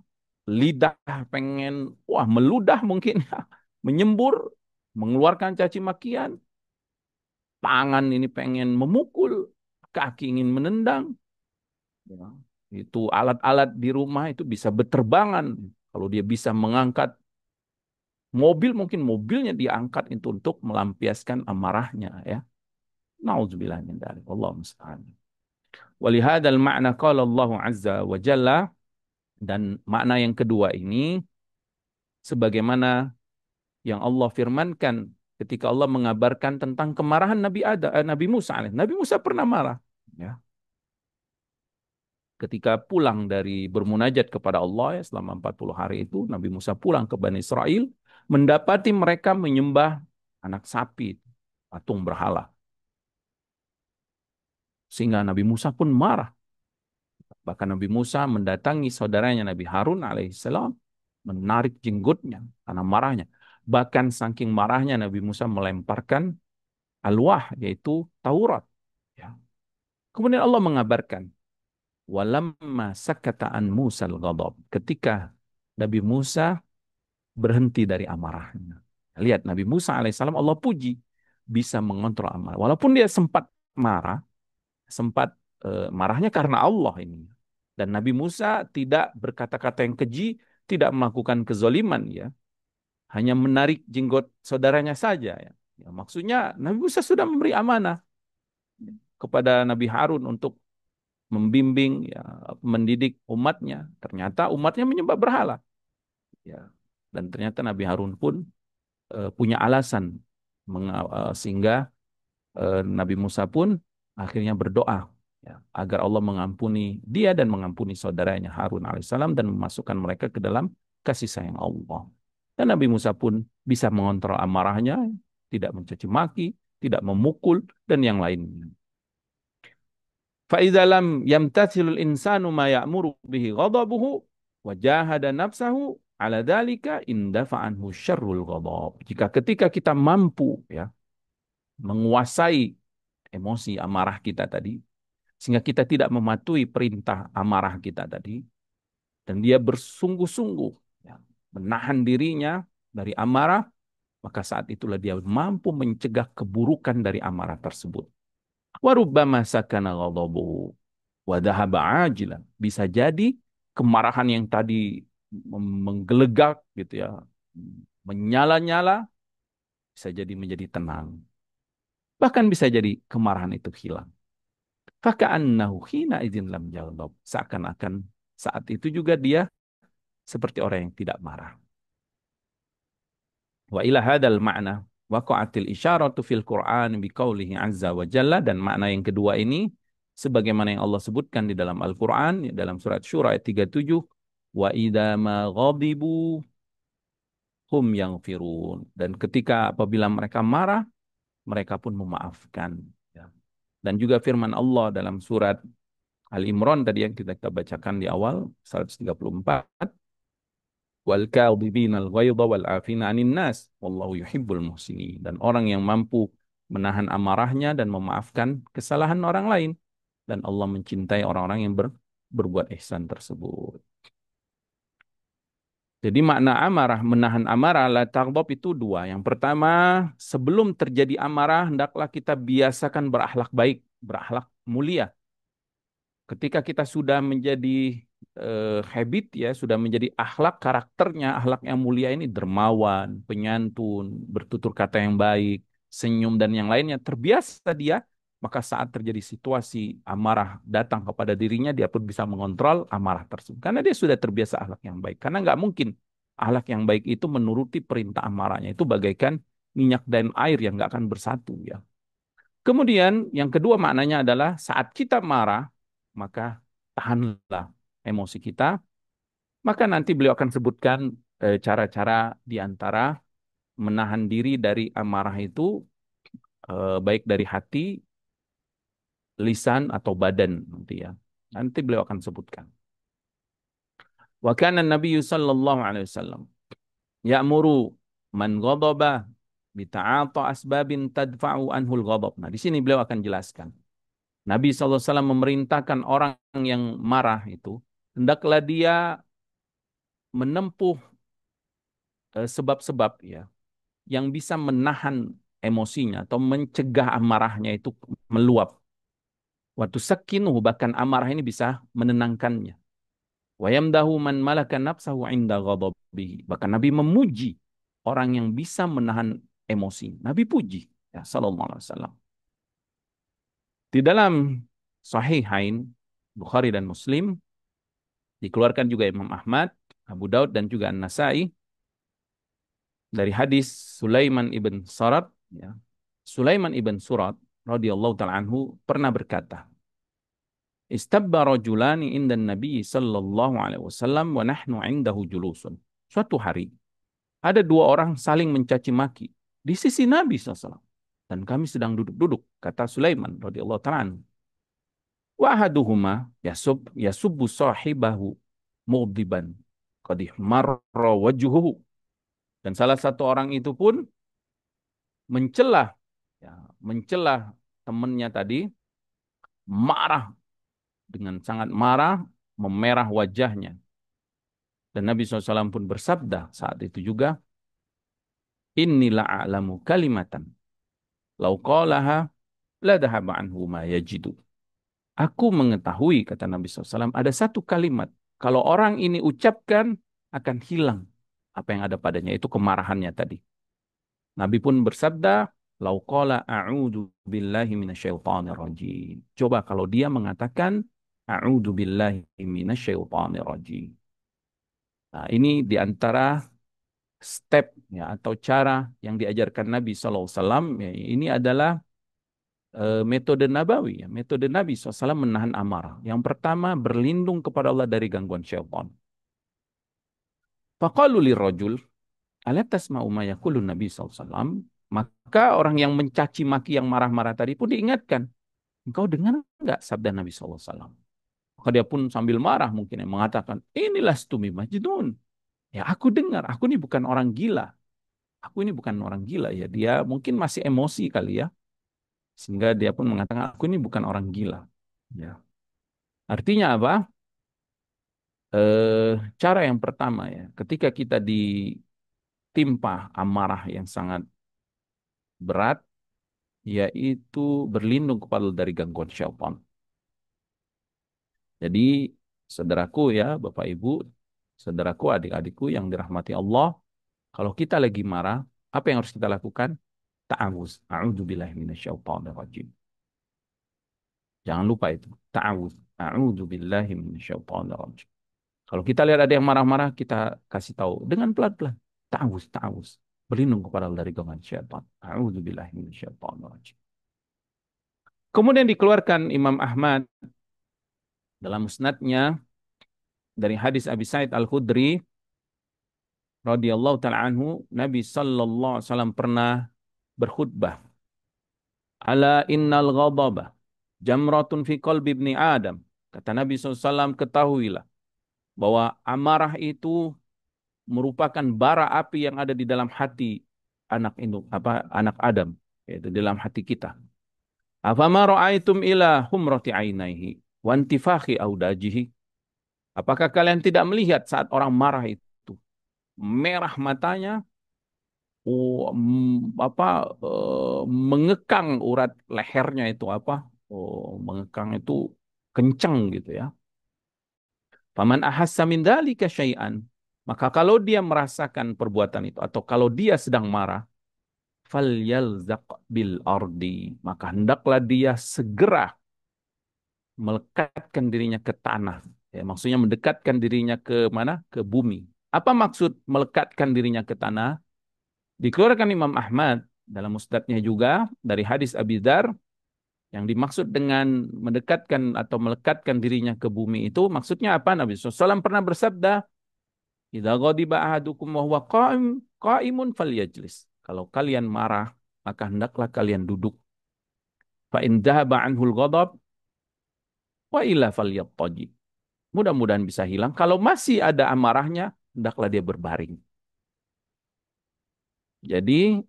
S2: lidah pengen wah meludah mungkin ya, menyembur, mengeluarkan caci makian, tangan ini pengen memukul, kaki ingin menendang. Ya. Itu alat-alat di rumah itu bisa berterbangan. Kalau dia bisa mengangkat mobil, mungkin mobilnya diangkat itu untuk melampiaskan amarahnya ya. Nauzubillah min dzalik. Wallahu musta'an. Walihadzal ma'na qala Allah azza wa jalla, dan makna yang kedua ini sebagaimana yang Allah firmankan ketika Allah mengabarkan tentang kemarahan Nabi Musa Nabi Musa pernah marah ya. Ketika pulang dari bermunajat kepada Allah ya, selama 40 hari itu Nabi Musa pulang ke Bani Israel mendapati mereka menyembah anak sapi, patung berhala. Sehingga Nabi Musa pun marah. Bahkan Nabi Musa mendatangi saudaranya Nabi Harun alaihissalam, menarik jenggotnya karena marahnya. Bahkan saking marahnya Nabi Musa melemparkan alwah, yaitu Taurat. Ya. Kemudian Allah mengabarkan, walamma sakata an Musal ghadab. Ketika Nabi Musa berhenti dari amarahnya. Lihat Nabi Musa alaihissalam Allah puji bisa mengontrol amarah. Walaupun dia sempat marah, sempat marahnya karena Allah ini. Dan Nabi Musa tidak berkata-kata yang keji, tidak melakukan kezoliman ya. Hanya menarik jenggot saudaranya saja ya. Ya, maksudnya Nabi Musa sudah memberi amanah kepada Nabi Harun untuk membimbing ya, mendidik umatnya. Ternyata umatnya menyembah berhala. Ya. Dan ternyata Nabi Harun pun punya alasan sehingga Nabi Musa pun akhirnya berdoa ya, agar Allah mengampuni dia dan mengampuni saudaranya Harun alaihissalam dan memasukkan mereka ke dalam kasih sayang Allah. Dan Nabi Musa pun bisa mengontrol amarahnya, tidak mencaci maki, tidak memukul dan yang lainnya. فَإِذَا لَمْ يَمْتَثِلُ الْإِنسَانُ مَا يَأْمُرُ بِهِ غَضَبُهُ وَجَاهَدَ نَفْسَهُ عَلَى ذَلِكَ اندفع عنه شر الغضب. Jika ketika kita mampu ya menguasai emosi amarah kita tadi, sehingga kita tidak mematuhi perintah amarah kita tadi, dan dia bersungguh-sungguh ya, menahan dirinya dari amarah, maka saat itulah dia mampu mencegah keburukan dari amarah tersebut. Warubbama sakana ghadabuhu wa dhahaba ajilan. Bisa jadi kemarahan yang tadi menggelegak gitu ya, menyala-nyala, bisa jadi menjadi tenang. Bahkan bisa jadi kemarahan itu hilang. Faka'annahu hina idzin lam yaghdab. Seakan-akan saat itu juga dia seperti orang yang tidak marah. Wa ila hadzal ma'na waqa'atil isyaratu fil Qur'an biqaulihi azza wa jalla, dan makna yang kedua ini sebagaimana yang Allah sebutkan di dalam Al-Qur'an dalam surat Syura ayat 37, wa idza ma ghadibu hum yaghfirun, dan ketika apabila mereka marah mereka pun memaafkan ya. Dan juga firman Allah dalam surat Al-Imran tadi yang kita bacakan di awal 134, wal kadhibinal ghaidha wal afina 'anil nas wallahu yuhibbul muhsinin, dan orang yang mampu menahan amarahnya dan memaafkan kesalahan orang lain, dan Allah mencintai orang-orang yang berbuat ihsan tersebut. Jadi makna amarah, menahan amarah la taghdab itu dua. Yang pertama, sebelum terjadi amarah hendaklah kita biasakan berakhlak baik, berakhlak mulia. Ketika kita sudah menjadi habit ya, sudah menjadi akhlak, karakternya akhlak yang mulia ini dermawan, penyantun, bertutur kata yang baik, senyum dan yang lainnya, terbiasa dia, maka saat terjadi situasi amarah datang kepada dirinya, dia pun bisa mengontrol amarah tersebut karena dia sudah terbiasa akhlak yang baik. Karena nggak mungkin Akhlak yang baik itu menuruti perintah amarahnya. Itu bagaikan minyak dan air yang nggak akan bersatu ya. Kemudian yang kedua maknanya adalah saat kita marah, maka tahanlah emosi kita. Maka nanti beliau akan sebutkan cara-cara di antara menahan diri dari amarah itu, baik dari hati, lisan atau badan nanti ya. Nanti beliau akan sebutkan. Wa kana Nabi sallallahu alaihi wasallam ya'muru man ghadaba bita'ata asbabin tadfa'u anhul ghadab. Nah, di sini beliau akan jelaskan. Nabi SAW memerintahkan orang yang marah itu, hendaklah dia menempuh sebab-sebab ya, yang bisa menahan emosinya atau mencegah amarahnya itu meluap. Waktu sakinuhu, bahkan amarah ini bisa menenangkannya. Wa yamdahu man malaka nafsahu inda ghadabihi. Bahkan Nabi memuji orang yang bisa menahan emosi. Nabi puji ya sallallahu alaihi wasallam. Di dalam Sahihain Bukhari dan Muslim dikeluarkan juga Imam Ahmad, Abu Daud dan juga An-Nasai dari hadis Sulaiman ibn Sarat ya. Sulaiman ibn Surat radhiyallahu taala anhu pernah berkata, Istabba rajulani inda Nabi sallallahu alaihi wasallam wa nahnu indahu julusun. Suatu hari ada dua orang saling mencaci maki di sisi Nabi SAW. Dan kami sedang duduk-duduk, kata Sulaiman radhiyallahu ta'ala anhu. Wa ahaduhuma yasubbu sahibahu mughdiban qad ihmarra wajhuhu. Dan salah satu orang itu pun mencelah ya, mencelah temannya tadi, marah dengan sangat marah, memerah wajahnya. Dan Nabi SAW pun bersabda saat itu juga, Inni la'alamu kalimatan. Lau qalaha la dhahaba anhu ma yajidu. Aku mengetahui, kata Nabi SAW, ada satu kalimat. Kalau orang ini ucapkan, akan hilang apa yang ada padanya. Itu kemarahannya tadi. Nabi pun bersabda, Lau qala a'udhu billahi minasyaitanir rajim. Coba kalau dia mengatakan, A'udhu billahi minasyaitanir rajim. Nah, ini di antara step ya, atau cara yang diajarkan Nabi SAW. Ya, ini adalah metode Nabawi. Ya. Metode Nabi SAW menahan amarah. Yang pertama, berlindung kepada Allah dari gangguan syaitan. Faqalu lirrajul, ala tasma'u ma yaqulu Nabi SAW. Maka orang yang mencaci maki yang marah-marah tadi pun diingatkan. Engkau dengar enggak sabda Nabi SAW? Maka dia pun sambil marah mungkin yang mengatakan, inilah stumi majnun. Ya aku dengar, aku ini bukan orang gila. Aku ini bukan orang gila ya. Dia mungkin masih emosi kali ya. Sehingga dia pun mengatakan, aku ini bukan orang gila. Ya. Artinya apa? Cara yang pertama ya, ketika kita ditimpa amarah yang sangat berat, yaitu berlindung kepada dari gangguan syaitan. Jadi, saudaraku ya, Bapak Ibu, saudaraku, adik-adikku yang dirahmati Allah, kalau kita lagi marah, apa yang harus kita lakukan? Ta'awuz. A'udzubillahi minasyaitonirrajim. Jangan lupa itu. Ta'awuz. A'udzubillahi minasyaitonirrajim. Kalau kita lihat ada yang marah-marah, kita kasih tahu dengan pelan-pelan. Ta'awuz, ta'awuz. Berlindung kepada Allah dari gangguan syaitan. A'udzubillahi minasyaitonirrajim. Kemudian dikeluarkan Imam Ahmad dalam musnadnya dari hadis Abi Sa'id Al-Khudri radhiyallahu taala anhu, Nabi sallallahu alaihi wasallam pernah berkhutbah. Ala innal ghadaba jamratun fi qalbi ibni Adam. Kata Nabi SAW, ketahuilah bahwa amarah itu merupakan bara api yang ada di dalam hati anak Adam, yaitu dalam hati kita. Afama ra'aitum ila humrati ainaihi wa intifakhi audajihi. Apakah kalian tidak melihat saat orang marah itu merah matanya, mengekang urat lehernya itu mengekang itu kencang gitu ya. Faman ahassa min dzalika syai'an, maka kalau dia merasakan perbuatan itu atau kalau dia sedang marah, falyalzaq bil ardi, maka hendaklah dia segera melekatkan dirinya ke tanah. Ya, maksudnya mendekatkan dirinya ke mana? Ke bumi. Apa maksud melekatkan dirinya ke tanah? Dikeluarkan Imam Ahmad dalam musnadnya juga dari hadis Abi Dzar yang dimaksud dengan mendekatkan atau melekatkan dirinya ke bumi itu maksudnya apa? Nabi SAW pernah bersabda, "Idza ghadiba ahadukum wa huwa qa'imun falyajlis." Kalau kalian marah, maka hendaklah kalian duduk. Fa in dhahaba anhul ghadab wa illa falyattaji. Mudah-mudahan bisa hilang. Kalau masih ada amarahnya, hendaklah dia berbaring. Jadi,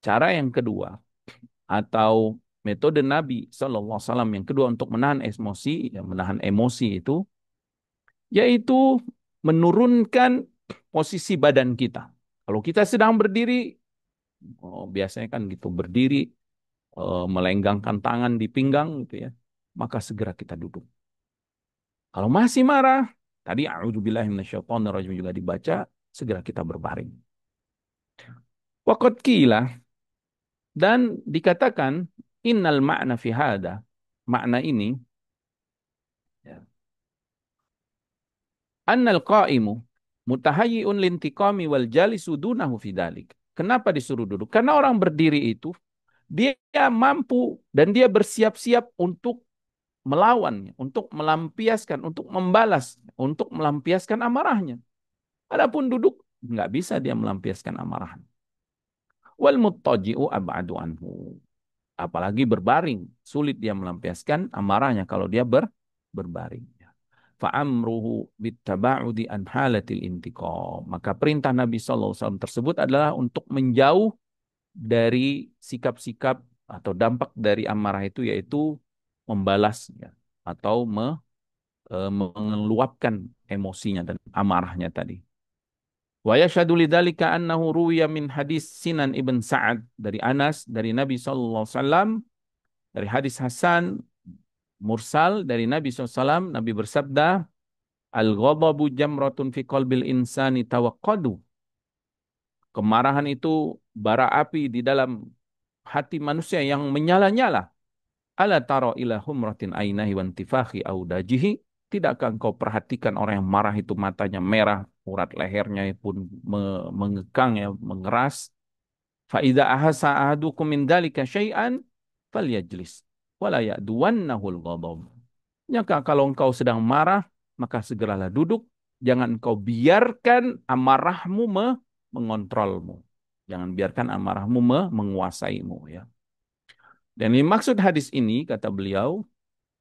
S2: cara yang kedua atau metode Nabi Shallallahu Alaihi Wasallam yang kedua untuk menahan emosi, ya, menahan emosi itu, yaitu menurunkan posisi badan kita. Kalau kita sedang berdiri, biasanya kan gitu berdiri, melenggangkan tangan di pinggang gitu ya, maka segera kita duduk. Kalau masih marah, tadi a'udzubillahi minasyaitonirrajim juga dibaca, segera kita berbaring. Waqad qila, dan dikatakan innal ma'na fi hada, makna ini ya, annal qa'imu mutahayyi'un lintiqami wal jalisu dunahu fi dalik. Kenapa disuruh duduk? Karena orang berdiri itu dia mampu dan dia bersiap-siap untuk melawannya, untuk melampiaskan, untuk membalas, untuk melampiaskan amarahnya. Adapun duduk nggak bisa dia melampiaskan amarahnya. Wal muttaji'u ab'adu anhu. Apalagi berbaring, sulit dia melampiaskan amarahnya kalau dia berbaring. Fa'amruhu bittaba'udi an halatil intiqam. Maka perintah Nabi SAW tersebut adalah untuk menjauh dari sikap-sikap atau dampak dari amarah itu yaitu membalas ya, atau mengeluapkan emosinya dan amarahnya tadi. Wa yashhadu lidzalika annahu ruwiya min hadis Sinan ibn Sa'ad dari Anas dari Nabi sallallahu alaihi wasallam dari hadis Hasan mursal dari Nabi SAW Nabi bersabda al-ghadabu jamratun fi qalbil insani tawaqqadu. Kemarahan itu bara api di dalam hati manusia yang menyala-nyala. Ala taro ila humratin ainahi wa intifakhi audajihi. Tidakkah engkau perhatikan orang yang marah itu matanya merah, urat lehernya pun mengekang ya, mengeras. Fa idza ahasa ahadukum min dzalika syai'an falyajlis wala ya'duwannahul ghadab. Maka kalau engkau sedang marah, maka segeralah duduk. Jangan engkau biarkan amarahmu mengontrolmu. Jangan biarkan amarahmu menguasaimu ya. Dan ini maksud hadis ini kata beliau,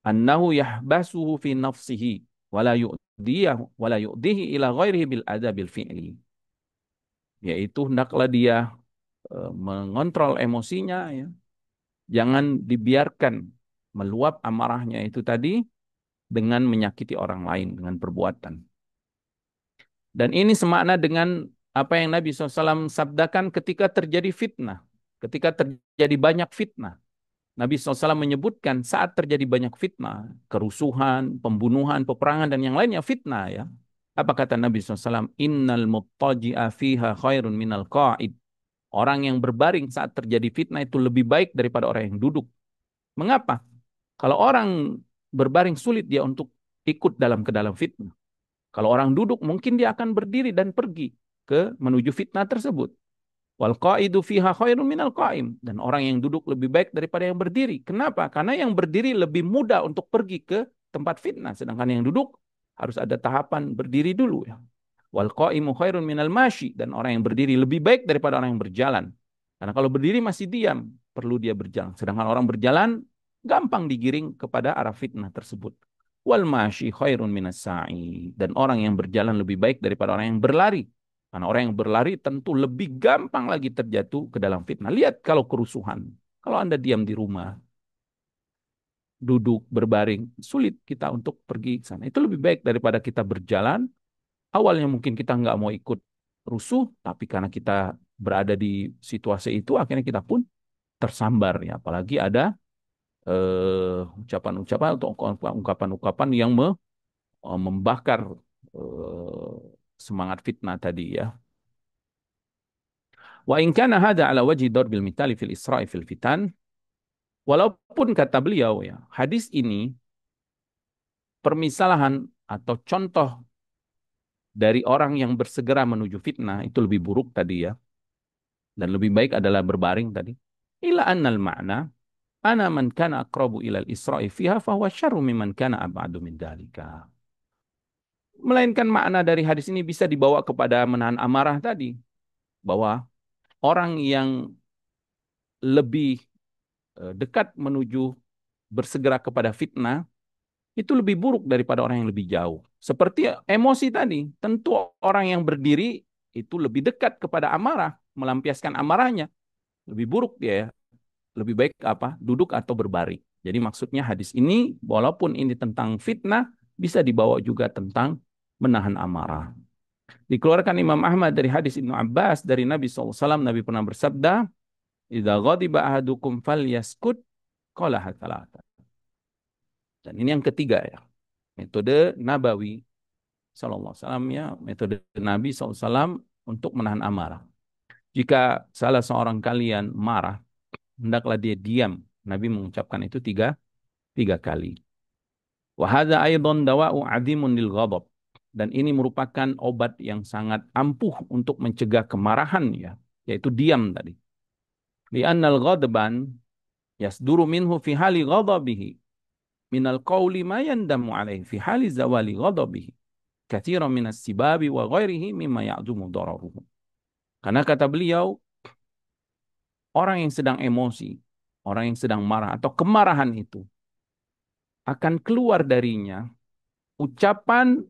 S2: annahu yahbasuhu fi nafsihi wala yu'diyahu wala yu'dihi ila ghairihi bil adabil fi'li. Yaitu hendaklah dia mengontrol emosinya ya. Jangan dibiarkan meluap amarahnya itu tadi dengan menyakiti orang lain dengan perbuatan. Dan ini semakna dengan apa yang Nabi SAW sabdakan ketika terjadi fitnah. Ketika terjadi banyak fitnah. Nabi SAW menyebutkan saat terjadi banyak fitnah, kerusuhan, pembunuhan, peperangan, dan yang lainnya fitnah ya. Apa kata Nabi SAW? Innal muttaji'a fiha khairun minal qa'id. Orang yang berbaring saat terjadi fitnah itu lebih baik daripada orang yang duduk. Mengapa? Kalau orang berbaring sulit dia untuk ikut ke dalam fitnah. Kalau orang duduk mungkin dia akan berdiri dan pergi ke menuju fitnah tersebut. Wal qaidu fiha khairun minal qaim, dan orang yang duduk lebih baik daripada yang berdiri. Kenapa? Karena yang berdiri lebih mudah untuk pergi ke tempat fitnah, sedangkan yang duduk harus ada tahapan berdiri dulu ya. Wal qaimu khairun minal mashi, dan orang yang berdiri lebih baik daripada orang yang berjalan. Karena kalau berdiri masih diam, perlu dia berjalan. Sedangkan orang berjalan gampang digiring kepada arah fitnah tersebut. Wal mashi khairun minas sa'i, dan orang yang berjalan lebih baik daripada orang yang berlari. Karena orang yang berlari tentu lebih gampang lagi terjatuh ke dalam fitnah. Lihat kalau kerusuhan. Kalau Anda diam di rumah, duduk, berbaring, sulit kita untuk pergi ke sana. Itu lebih baik daripada kita berjalan. Awalnya mungkin kita nggak mau ikut rusuh, tapi karena kita berada di situasi itu, akhirnya kita pun tersambar. Ya. Apalagi ada ucapan-ucapan atau ungkapan-ungkapan yang membakar eh, semangat fitnah tadi ya. Wa in kana hada ala wajhi darbil mitali fil isra'i fil fitan. Walaupun kata beliau ya, hadis ini permisalahan atau contoh dari orang yang bersegera menuju fitnah itu lebih buruk tadi ya, dan lebih baik adalah berbaring tadi. Ila annal ma'na ana man kana aqrabu ilal isra'i fiha fahuwa syarru mimman kana ab'adu min dalika. Melainkan makna dari hadis ini bisa dibawa kepada menahan amarah tadi, bahwa orang yang lebih dekat menuju bersegera kepada fitnah itu lebih buruk daripada orang yang lebih jauh. Seperti emosi tadi, tentu orang yang berdiri itu lebih dekat kepada amarah, melampiaskan amarahnya, lebih buruk dia ya. Lebih baik apa? Duduk atau berbaring. Jadi maksudnya hadis ini walaupun ini tentang fitnah bisa dibawa juga tentang menahan amarah. Dikeluarkan Imam Ahmad dari hadis Ibnu Abbas dari Nabi SAW. Nabi pernah bersabda, "Idza ghadiba ahadukum falyaskut." Qala thalatha. Dan ini yang ketiga ya. Metode Nabawi sallallahu alaihi wasallam ya, metode Nabi SAW untuk menahan amarah. Jika salah seorang kalian marah, hendaklah dia diam. Nabi mengucapkan itu tiga kali. Wahada aidan dawa'u adimun lil ghadab. Dan ini merupakan obat yang sangat ampuh untuk mencegah kemarahan ya, yaitu diam tadi. Li'annal ghadban yasduru minhu fi hali ghadabihi minal qawli ma yandamu alaihi fi hali zawali ghadabihi katsiran minas sibabi wa ghairihi mimma ya'dumu dararuhu. Karena kata beliau, orang yang sedang emosi, orang yang sedang marah atau kemarahan itu akan keluar darinya ucapan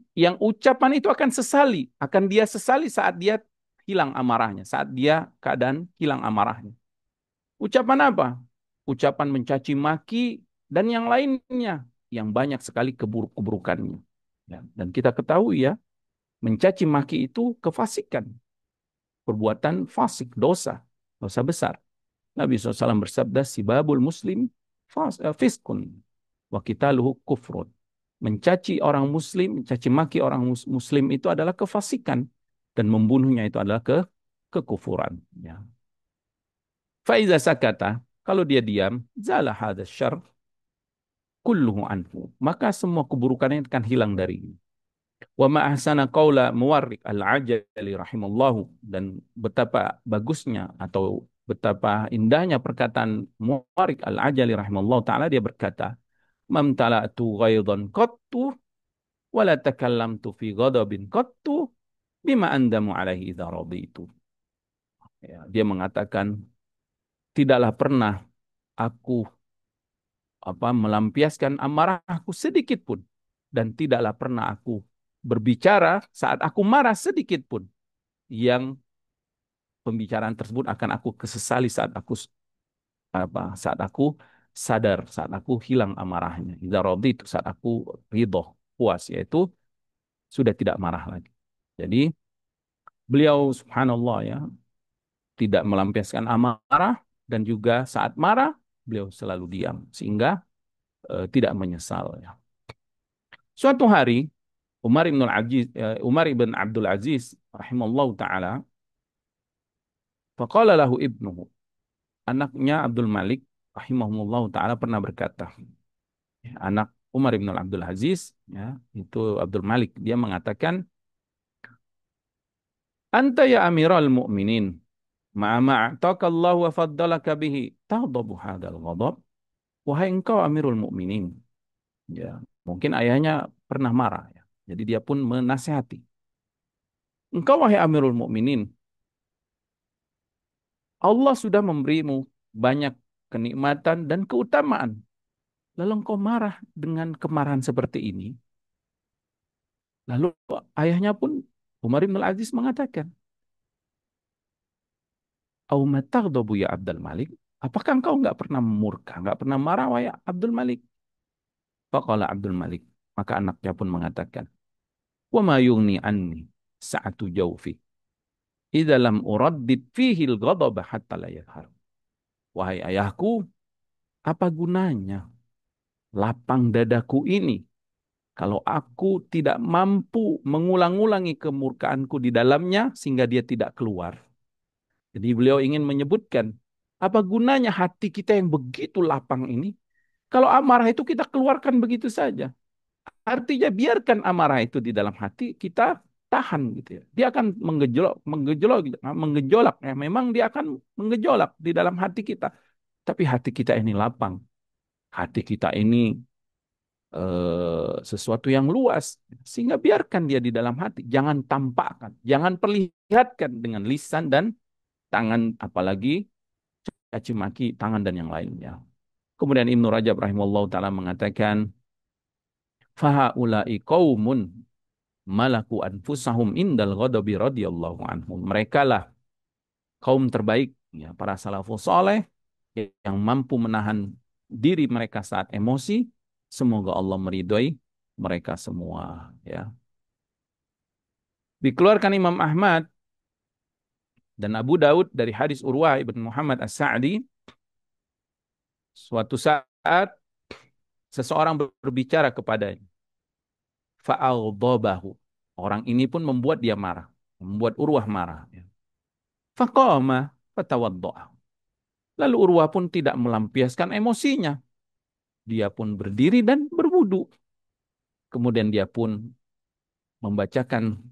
S2: itu akan sesali, akan dia sesali saat dia hilang amarahnya, saat dia keadaan hilang amarahnya. Ucapan apa? Ucapan mencaci maki dan yang lainnya yang banyak sekali keburukannya. Ya, dan kita ketahui ya, mencaci maki itu kefasikan, perbuatan fasik, dosa besar. Nabi SAW bersabda, sibabul muslim fiskun wa qitaluhu kufrun. Mencaci orang muslim, mencaci maki orang muslim itu adalah kefasikan dan membunuhnya itu adalah kekufuran. Ya. Faiza sakata, kalau dia diam, zala hadza syarr kulluhu anhu. Maka semua keburukannya akan hilang darinya. Wa ma ahsana qaula Muwarriq al-Ajali rahimallahu, dan betapa bagusnya atau betapa indahnya perkataan Muwarriq al-Ajali rahimallahu taala, dia berkata, mamtala'tu ghaidan qattu wa la takallamtu fi ghadabin qattu bima andamu alaihi idza raditu. Ya, dia mengatakan, tidaklah pernah aku melampiaskan amarahku sedikit pun, dan tidaklah pernah aku berbicara saat aku marah sedikit pun yang pembicaraan tersebut akan aku kesesali saat aku sadar, saat aku hilang amarahnya. Idza raditu, saat aku ridho, puas, yaitu sudah tidak marah lagi. Jadi beliau subhanallah ya, tidak melampiaskan amarah, dan juga saat marah beliau selalu diam sehingga tidak menyesal ya. Suatu hari Umar ibn Abdul Aziz rahimallahu taala, faqala lahu ibnuhu, anaknya Abdul Malik rahimahullahu taala pernah berkata, ya, anak Umar ibn Abdul Aziz ya, itu Abdul Malik, dia mengatakan, anta ya amiral mu'minin ma'ataka Allah wa faddalaka bihi taghdabu hadzal ghadab. Wahai engkau amirul mu'minin. Ya, mungkin ayahnya pernah marah ya. Jadi dia pun menasihati. Engkau wahai amirul mu'minin, Allah sudah memberimu banyak kenikmatan dan keutamaan. Lalu engkau marah dengan kemarahan seperti ini. Lalu ayahnya pun Umar bin Al-Aziz mengatakan, "Au mataghdabu ya Abdul Malik?" Apakah engkau enggak pernah murka, enggak pernah marah wahai Abdul Malik? Faqala Abdul Malik, maka anaknya pun mengatakan, "Wa ma yughni anni sa'atu jawfi idza lam uraddid fihi al-ghadab hatta la yadhhar." Wahai ayahku, apa gunanya lapang dadaku ini kalau aku tidak mampu mengulang-ulangi kemurkaanku di dalamnya sehingga dia tidak keluar. Jadi beliau ingin menyebutkan, apa gunanya hati kita yang begitu lapang ini kalau amarah itu kita keluarkan begitu saja. Artinya biarkan amarah itu di dalam hati kita, tahan gitu ya. Dia akan menggejolak, menggejolak, menggejolak ya. Memang dia akan menggejolak di dalam hati kita. Tapi hati kita ini lapang. Hati kita ini sesuatu yang luas. Sehingga biarkan dia di dalam hati. Jangan tampakkan. Jangan perlihatkan dengan lisan dan tangan. Apalagi caci maki tangan dan yang lainnya. Kemudian Ibnu Rajab rahimahullah ta'ala mengatakan, Fahaulai qaumun malaku anfusahum indal ghadabi radhiyallahu anhum. Mereka lah kaum terbaik, ya, para salafus soleh yang mampu menahan diri mereka saat emosi. Semoga Allah meridhoi mereka semua. Ya. Dikeluarkan Imam Ahmad dan Abu Daud dari hadis Urwah ibn Muhammad As-Sa'di, suatu saat seseorang berbicara kepadanya. Fa'aghdabahu. Orang ini pun membuat dia marah, membuat Urwah marah. Ya. Faqama fatawadda'a. Lalu Urwah pun tidak melampiaskan emosinya. Dia pun berdiri dan berwudu. Kemudian dia pun membacakan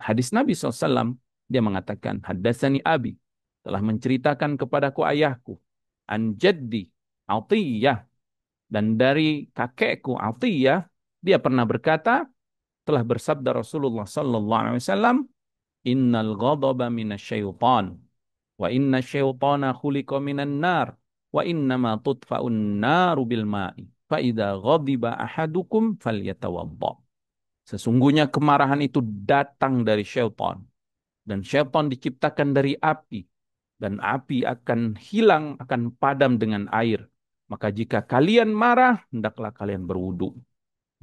S2: hadis Nabi SAW. Dia mengatakan, Haddatsani abi, telah menceritakan kepadaku ayahku, an jaddi Atiyah, dan dari kakekku Atiyah, dia pernah berkata, telah bersabda Rasulullah SAW, Innal ghadaba minasyaitan, wa inna syaitana khuliqa minan nar, wa innama tudfa'un naru bil ma'i, fa idza ghadiba ahadukum falyatawadda. Sesungguhnya kemarahan itu datang dari syaitan. Dan syaitan diciptakan dari api. Dan api akan hilang, akan padam dengan air. Maka jika kalian marah, hendaklah kalian berwudu.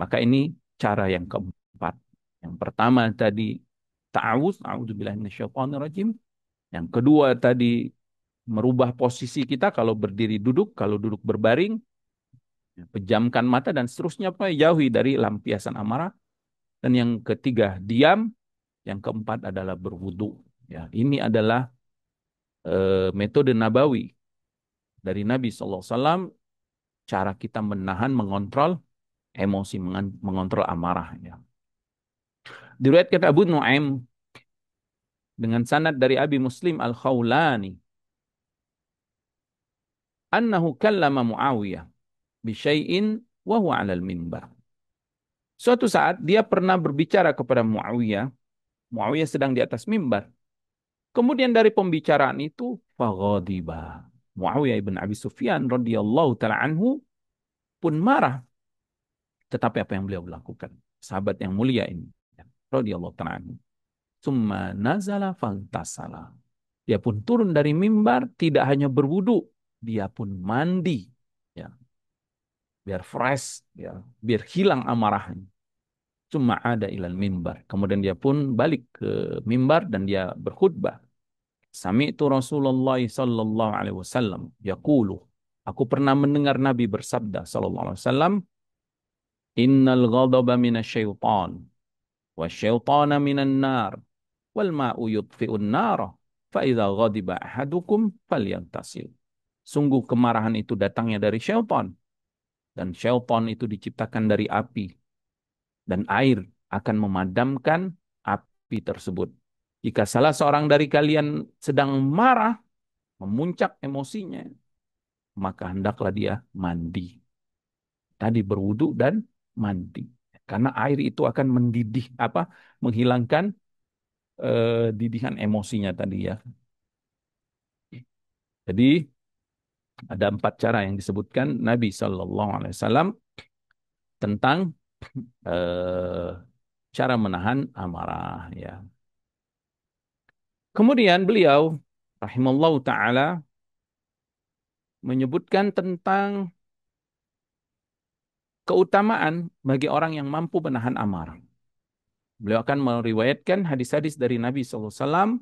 S2: Maka ini cara yang keempat. Yang pertama tadi, ta'awuz, a'udzubillahi minasyaitonirrajim. Yang kedua tadi, merubah posisi kita kalau berdiri duduk, kalau duduk berbaring. Pejamkan mata dan seterusnya, jauhi dari lampiasan amarah. Dan yang ketiga, diam. Yang keempat adalah berwudu. Ya, ini adalah metode nabawi dari Nabi SAW, cara kita menahan, mengontrol emosi, mengontrol amarah. Ya. Diriwayatkan Abu Nuaim dengan sanad dari Abi Muslim Al-Khawlani, annahu kallama Muawiyah bisyai'in wa huwa 'alal minbar. Suatu saat dia pernah berbicara kepada Muawiyah. Muawiyah sedang di atas mimbar. Kemudian dari pembicaraan itu, faghadiba. Muawiyah ibn Abi Sufyan radhiyallahu taala anhu pun marah. Tetapi apa yang beliau lakukan? Sahabat yang mulia ini, radhiyallahu taala anhu. Summa nazala fantasala. Dia pun turun dari mimbar, tidak hanya berwudu, dia pun mandi, ya, biar fresh, ya, biar hilang amarahnya. Cuma ada ilal mimbar. Kemudian dia pun balik ke mimbar dan dia berkhutbah. Sami'tu Rasulullah sallallahu alaihi wasallam yaqulu. Aku pernah mendengar Nabi bersabda sallallahu alaihi wasallam, Innal ghadaba minasyaitan wa syaitana minan nar wal ma'u yutfi'un nara fa idza ghadiba ahadukum falyantasil. Sungguh kemarahan itu datangnya dari syaitan dan syaitan itu diciptakan dari api dan air akan memadamkan api tersebut. Jika salah seorang dari kalian sedang marah, memuncak emosinya, maka hendaklah dia mandi. Tadi berwudu dan mandi. Karena air itu akan mendidih, menghilangkan didihan emosinya tadi ya. Jadi ada 4 cara yang disebutkan Nabi Shallallahu Alaihi Wasallam tentang eh, cara menahan amarah ya. Kemudian beliau rahimallahu taala menyebutkan tentang keutamaan bagi orang yang mampu menahan amarah. Beliau akan meriwayatkan hadis-hadis dari Nabi SAW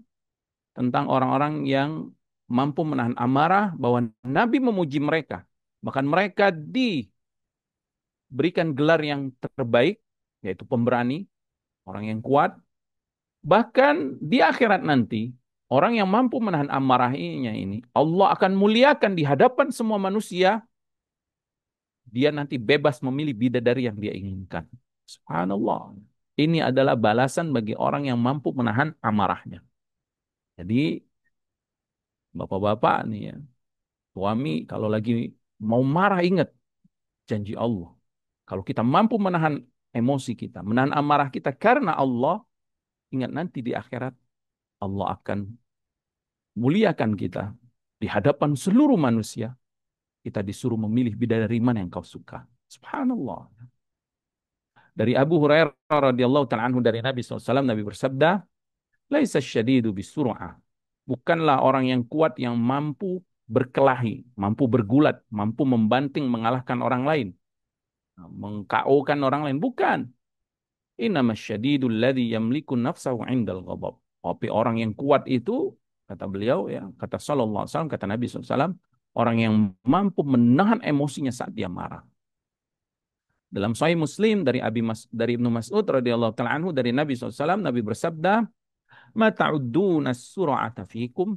S2: tentang orang-orang yang mampu menahan amarah, bahwa Nabi memuji mereka. Bahkan mereka diberikan gelar yang terbaik, yaitu pemberani, orang yang kuat. Bahkan di akhirat nanti, orang yang mampu menahan amarahnya ini, Allah akan muliakan di hadapan semua manusia. Dia nanti bebas memilih bidadari yang dia inginkan. Subhanallah. Ini adalah balasan bagi orang yang mampu menahan amarahnya. Jadi bapak-bapak nih ya, suami kalau lagi mau marah ingat janji Allah. Kalau kita mampu menahan emosi kita, menahan amarah kita karena Allah, ingat nanti di akhirat Allah akan muliakan kita di hadapan seluruh manusia. Kita disuruh memilih bidadari mana yang kau suka. Subhanallah. Dari Abu Hurairah radhiyallahu taala anhu dari Nabi SAW, Nabi bersabda, "Laisa syadidu bisur'ah." Bukanlah orang yang kuat yang mampu berkelahi, mampu bergulat, mampu membanting mengalahkan orang lain, mengKO-kan orang lain. Bukan. Innama syadidul ladzi yamliku nafsahu 'indal ghadab. Tapi orang yang kuat itu, kata beliau ya, kata sallallahu alaihi wasallam, kata Nabi SAW, orang yang mampu menahan emosinya saat dia marah. Dalam Sahih Muslim dari Ibnu Mas'ud radhiyallahu taala anhu dari Nabi SAW, Nabi bersabda, "Ma ta'udduna as-sur'ata fikum?"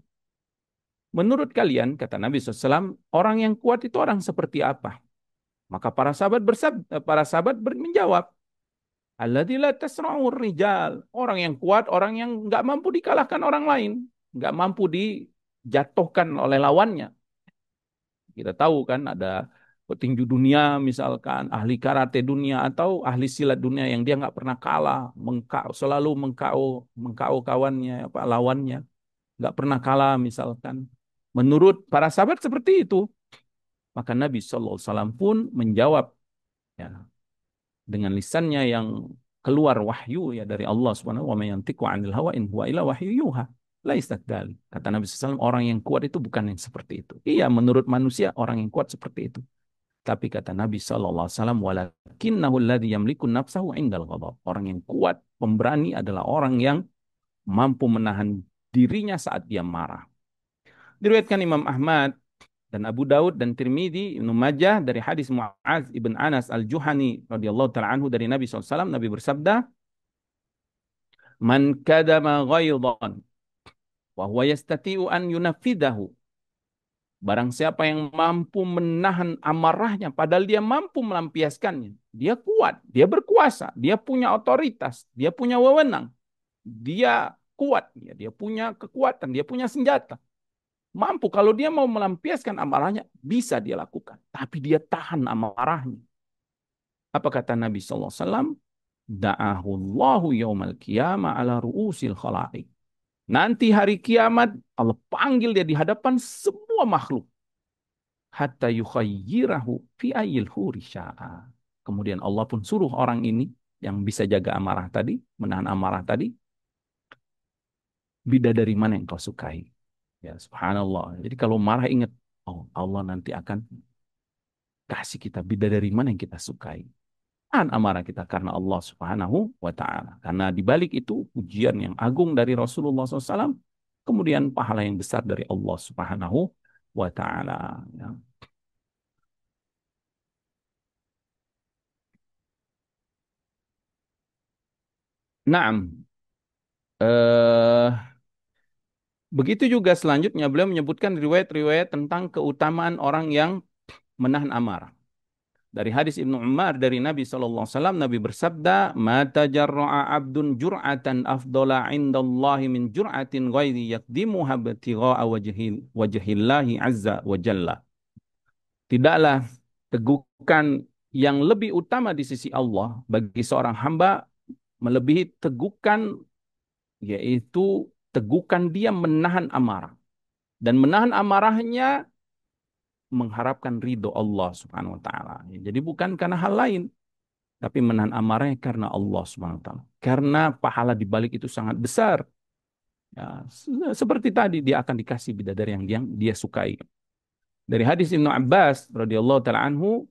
S2: Menurut kalian, kata Nabi SAW, orang yang kuat itu orang seperti apa? Maka para sahabat menjawab, "Alladzi la tasra'ur rijal." Orang yang kuat, orang yang nggak mampu dikalahkan orang lain, nggak mampu dijatuhkan oleh lawannya. Kita tahu kan ada petinju dunia misalkan, ahli karate dunia atau ahli silat dunia yang dia nggak pernah kalah, selalu mengkau kawannya, apa lawannya, nggak pernah kalah misalkan. Menurut para sahabat seperti itu, maka Nabi Shallallahu Alaihi Wasallam pun menjawab ya, dengan lisannya yang keluar wahyu ya dari Allah Subhanahu wa yantiqu 'anil hawa in huwa illa wahyu yuha. Laisa dzalik. Kata Nabi SAW, orang yang kuat itu bukan yang seperti itu. Iya, menurut manusia orang yang kuat seperti itu. Tapi kata Nabi SAW, walakinnahu alladhi yamliku nafsahu 'indal ghadab. Orang yang kuat, pemberani adalah orang yang mampu menahan dirinya saat dia marah. Diriwayatkan Imam Ahmad dan Abu Daud dan Tirmidzi, Ibnu Majah dari hadis Muaz ibn Anas al-Juhani radhiyallahu taala anhu dari Nabi SAW, Nabi bersabda, "Man kadama ghaidhan wa huwa yastati'u an yunafidahu." Barang siapa yang mampu menahan amarahnya padahal dia mampu melampiaskannya. Dia kuat, dia berkuasa, dia punya otoritas, dia punya wewenang. Dia kuat, ya, dia punya kekuatan, dia punya senjata. Mampu kalau dia mau melampiaskan amarahnya bisa dia lakukan, tapi dia tahan amarahnya. Apa kata Nabi sallallahu alaihi wasallam? Da'ahullahu yaumal qiyamah ala ru'usil khalaiq. Nanti hari kiamat Allah panggil dia di hadapan semua makhluk. Hatta yukhayyirahu fi ayil huri sya'a. Kemudian Allah pun suruh orang ini yang bisa jaga amarah tadi, menahan amarah tadi, bidadari mana yang kau sukai. Ya, subhanallah. Jadi kalau marah ingat, oh Allah nanti akan kasih kita bidadari mana yang kita sukai. Tahan amarah kita karena Allah Subhanahu wa taala. Karena di balik itu ujian yang agung dari Rasulullah SAW, kemudian pahala yang besar dari Allah Subhanahu wa taala. Ya. Naam. Eh, begitu juga selanjutnya beliau menyebutkan riwayat-riwayat tentang keutamaan orang yang menahan amarah. Dari hadis Ibnu Umar dari Nabi SAW, Nabi bersabda, "Mata jarra'a abdun jur'atan afdola indallahi min jur'atin ghairi yakdimuha batigha'a wajhillahi azza wa jalla." Tidaklah tegukan yang lebih utama di sisi Allah bagi seorang hamba melebihi tegukan, yaitu tegukan dia menahan amarah. Dan menahan amarahnya mengharapkan ridho Allah Subhanahu wa taala. Jadi bukan karena hal lain, tapi menahan amarahnya karena Allah Subhanahu wa taala. Karena pahala di balik itu sangat besar. Ya, seperti tadi dia akan dikasih bidadari yang dia sukai. Dari hadis Ibnu Abbas radhiyallahu taala anhu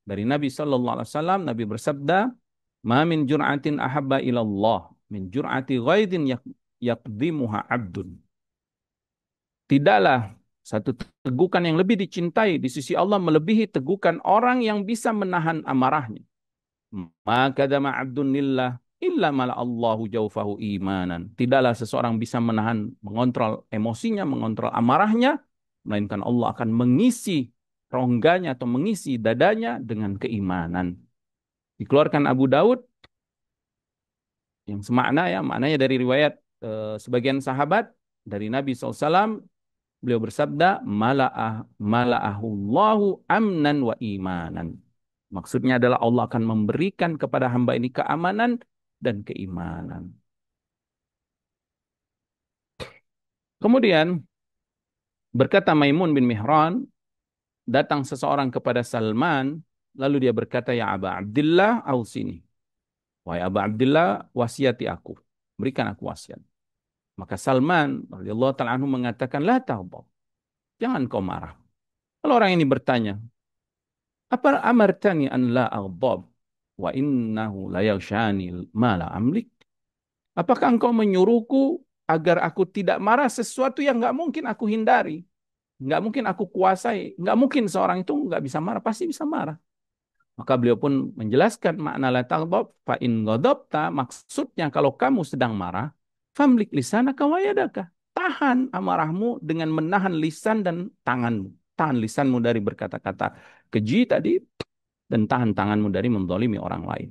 S2: dari Nabi sallallahu alaihi wasallam, Nabi bersabda, "Ma min jur'atin ahabba ila Allah min jur'ati ghaidin yaqdimuha 'abdun." Tidaklah satu tegukan yang lebih dicintai di sisi Allah melebihi tegukan orang yang bisa menahan amarahnya. Maka dama abdun lillah illa mala Allahu jaufahu imanan. Tidaklah seseorang bisa menahan, mengontrol emosinya, mengontrol amarahnya, melainkan Allah akan mengisi rongganya atau mengisi dadanya dengan keimanan. Dikeluarkan Abu Daud yang semakna ya, maknanya dari riwayat sebagian sahabat dari Nabi SAW, beliau bersabda, mala'ahullahu amnan wa imanan. Maksudnya adalah Allah akan memberikan kepada hamba ini keamanan dan keimanan. Kemudian berkata Maimun bin Mihran, datang seseorang kepada Salman, lalu dia berkata, ya Aba Abdillah, ausini. Wahai Aba Abdillah, wasiati aku. Berikan aku wasiat. Maka Salman radhiyallahu ta'ala anhu mengatakan, la taghdab. Jangan kau marah. Kalau orang ini bertanya, apa amartani an la aghdab wa innahu la yaghshani ma la amlik? Apakah engkau menyuruhku agar aku tidak marah sesuatu yang nggak mungkin aku hindari, nggak mungkin aku kuasai, nggak mungkin seorang itu nggak bisa marah, pasti bisa marah. Maka beliau pun menjelaskan makna la taghdab fa in ghadabta, maksudnya kalau kamu sedang marah, famlik lisanaka wa yadaka. Tahan amarahmu dengan menahan lisan dan tanganmu. Tahan lisanmu dari berkata-kata keji tadi dan tahan tanganmu dari mendolimi orang lain.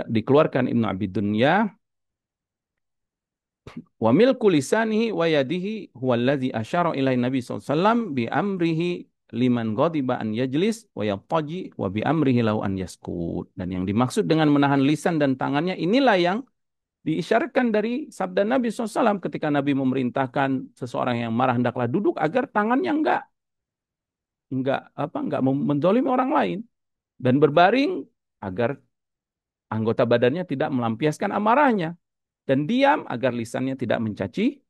S2: Dikeluarkan Ibnu Abi Dunya, wa milku lisanihi wa yadihi huwa alladhi asyara ilai Nabi SAW bi amrihi liman ghadiba an yajlis wa yattaji wa bi amrihi lau an yaskut. Dan yang dimaksud dengan menahan lisan dan tangannya inilah yang diisyaratkan dari sabda Nabi SAW ketika Nabi memerintahkan seseorang yang marah hendaklah duduk agar tangannya enggak mendolimi orang lain, dan berbaring agar anggota badannya tidak melampiaskan amarahnya, dan diam agar lisannya tidak mencaci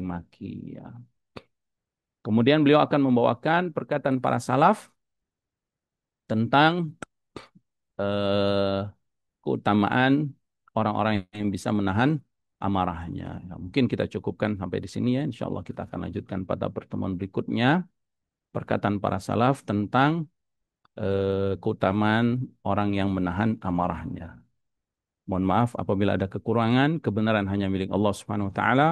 S2: maki. Ya. Kemudian beliau akan membawakan perkataan para salaf tentang eh, keutamaan orang-orang yang bisa menahan amarahnya. Ya, mungkin kita cukupkan sampai di sini ya. Insya Allah kita akan lanjutkan pada pertemuan berikutnya. Perkataan para salaf tentang keutamaan orang yang menahan amarahnya. Mohon maaf apabila ada kekurangan, kebenaran hanya milik Allah Subhanahu wa taala.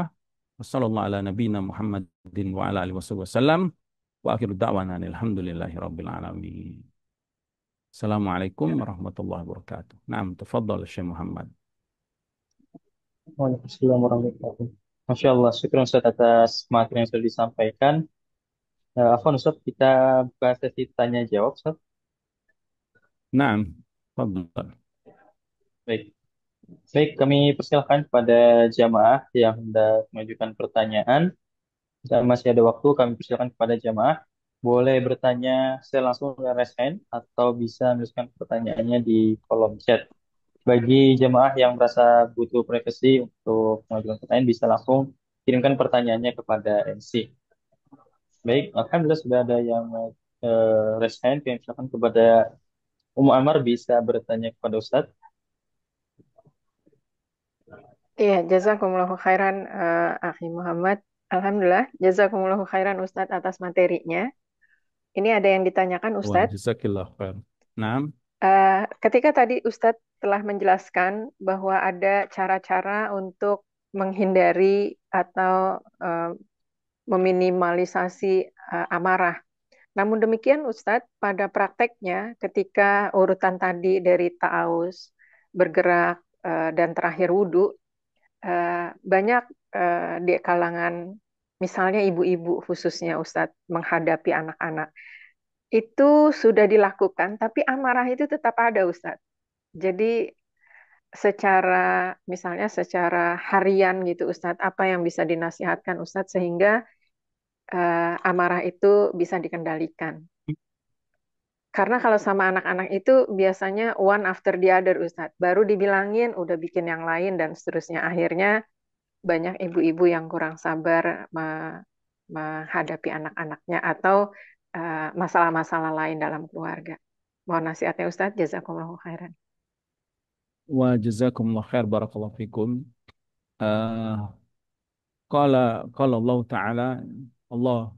S2: Wassallallahu ala nabiyina Muhammadin wa ala alihi wasallam. Wa akhiru da'wana alhamdulillahi rabbil alamin. Assalamualaikum warahmatullahi wabarakatuh. Naam, tafadhal Syekh Muhammad.
S1: Waalaikumsalam warahmatullahi wabarakatuh. Masya Allah, syukur Ustaz atas materi yang sudah disampaikan. Afwan Ustaz, kita buka sesi tanya jawab Ustaz.
S2: Naam, tafadhal.
S1: Baik, baik kami persilahkan kepada jamaah yang hendak mengajukan pertanyaan. Dan masih ada waktu, kami persilakan kepada jamaah. Boleh bertanya secara langsung dengan raise hand atau bisa menuliskan pertanyaannya di kolom chat. Bagi jamaah yang merasa butuh privasi untuk mengajukan pertanyaan, bisa langsung kirimkan pertanyaannya kepada MC. Baik, alhamdulillah sudah ada yang raise hand. Kami persilakan kepada Ammar bisa bertanya kepada Ustadz.
S3: Iya, jazakumullahu khairan Akhi Muhammad. Alhamdulillah, jazakumullahu khairan Ustadz atas materinya. Ini ada yang ditanyakan
S2: Wah,
S3: Ustadz.
S2: jazakillah khair. Naam.
S3: Ketika tadi Ustadz telah menjelaskan bahwa ada cara-cara untuk menghindari atau meminimalisasi amarah. Namun demikian Ustadz, pada prakteknya ketika urutan tadi dari ta'awuz, bergerak, dan terakhir wudhu, banyak di kalangan misalnya ibu-ibu khususnya Ustadz menghadapi anak-anak itu sudah dilakukan, tapi amarah itu tetap ada Ustadz. Jadi secara harian gitu Ustadz, apa yang bisa dinasihatkan Ustadz sehingga amarah itu bisa dikendalikan? Karena kalau sama anak-anak itu biasanya one after the other Ustadz. Baru dibilangin udah bikin yang lain dan seterusnya. Akhirnya banyak ibu-ibu yang kurang sabar menghadapi anak-anaknya atau masalah-masalah lain dalam keluarga. Mohon nasihatnya Ustadz, jazakumullahu khairan.
S2: Wa jazakumullah khair barakallahu fikum. Uh, qala qala Allah Ta'ala, Allah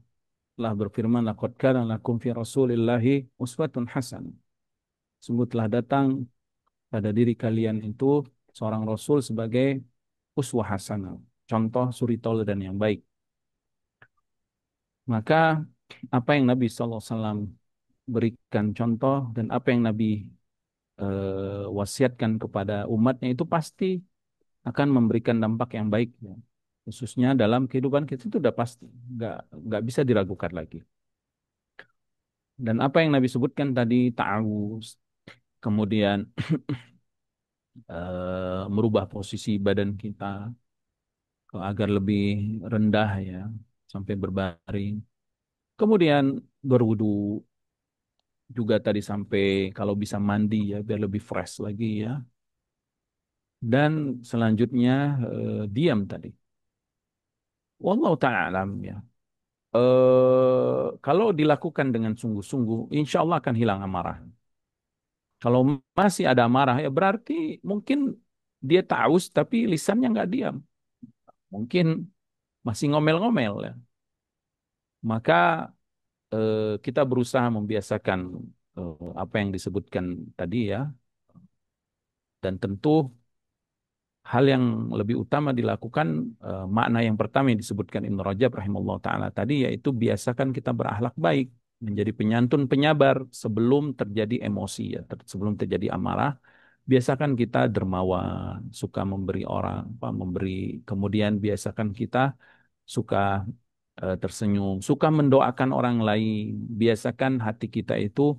S2: telah berfirman, laqad kana lakum fi Rasulillahi uswatun hasanah. Sungguh telah datang pada diri kalian itu seorang rasul sebagai uswah hasanah, contoh suri tauladan yang baik. Maka apa yang Nabi SAW berikan contoh dan apa yang Nabi wasiatkan kepada umatnya itu pasti akan memberikan dampak yang baik ya. Khususnya dalam kehidupan kita itu udah pasti, nggak nggak bisa diragukan lagi. Dan apa yang Nabi sebutkan tadi, ta'awuz, kemudian merubah posisi badan kita agar lebih rendah ya, sampai berbaring. Kemudian berwudu juga tadi, sampai kalau bisa mandi ya biar lebih fresh lagi ya. Dan selanjutnya diam tadi. Wallahu ta'ala alam ya. Kalau dilakukan dengan sungguh-sungguh, insya Allah akan hilang amarah. Kalau masih ada amarah, ya berarti mungkin dia taus tapi lisannya nggak diam. Mungkin masih ngomel-ngomel ya. Maka kita berusaha membiasakan apa yang disebutkan tadi ya. Dan tentu hal yang lebih utama dilakukan, makna yang pertama yang disebutkan Ibnu Rajab rahimahullah taala tadi, yaitu biasakan kita berakhlak baik, menjadi penyantun penyabar sebelum terjadi emosi ya, sebelum terjadi amarah. Biasakan kita dermawan, suka memberi orang, apa, memberi. Kemudian biasakan kita suka tersenyum, suka mendoakan orang lain. Biasakan hati kita itu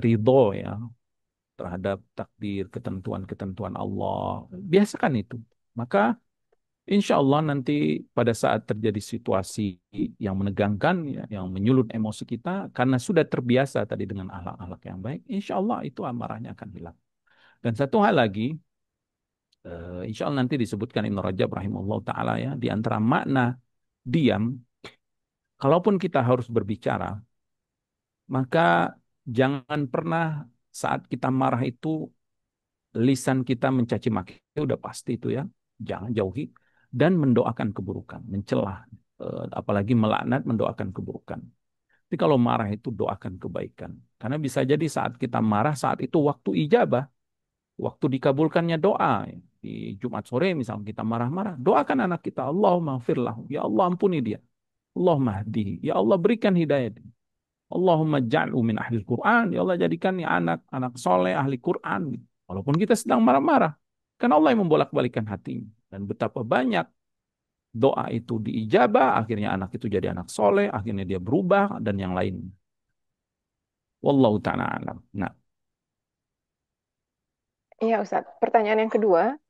S2: ridho ya terhadap takdir, ketentuan-ketentuan Allah. Biasakan itu. Maka insya Allah nanti pada saat terjadi situasi yang menegangkan, ya, yang menyulut emosi kita, karena sudah terbiasa tadi dengan akhlak-akhlak yang baik, insya Allah itu amarahnya akan hilang. Dan satu hal lagi, insya Allah nanti disebutkan Ibnu Rajab rahimahullah ta'ala ya, di antara makna diam, kalaupun kita harus berbicara, maka jangan pernah saat kita marah itu lisan kita mencaci maki, udah pasti itu ya, jangan jauhi. Dan mendoakan keburukan, mencela, apalagi melaknat, mendoakan keburukan. Tapi kalau marah itu doakan kebaikan, karena bisa jadi saat kita marah, saat itu waktu ijabah, waktu dikabulkannya doa. Di Jumat sore misalnya kita marah-marah, doakan anak kita, Allahumma firlahu, ya Allah ampuni dia, Allahumma hdihi, ya Allah berikan hidayah dia. Allahumma ja'alhu min ahli Quran. Ya Allah jadikan nih anak soleh ahli Quran. Walaupun kita sedang marah-marah. Karena Allah yang membolak-balikan hatinya. Dan betapa banyak doa itu diijabah. Akhirnya anak itu jadi anak soleh. Akhirnya dia berubah dan yang lainnya. Wallahu ta'ala alam. Nah,
S3: Iya, Ustadz. Pertanyaan yang kedua.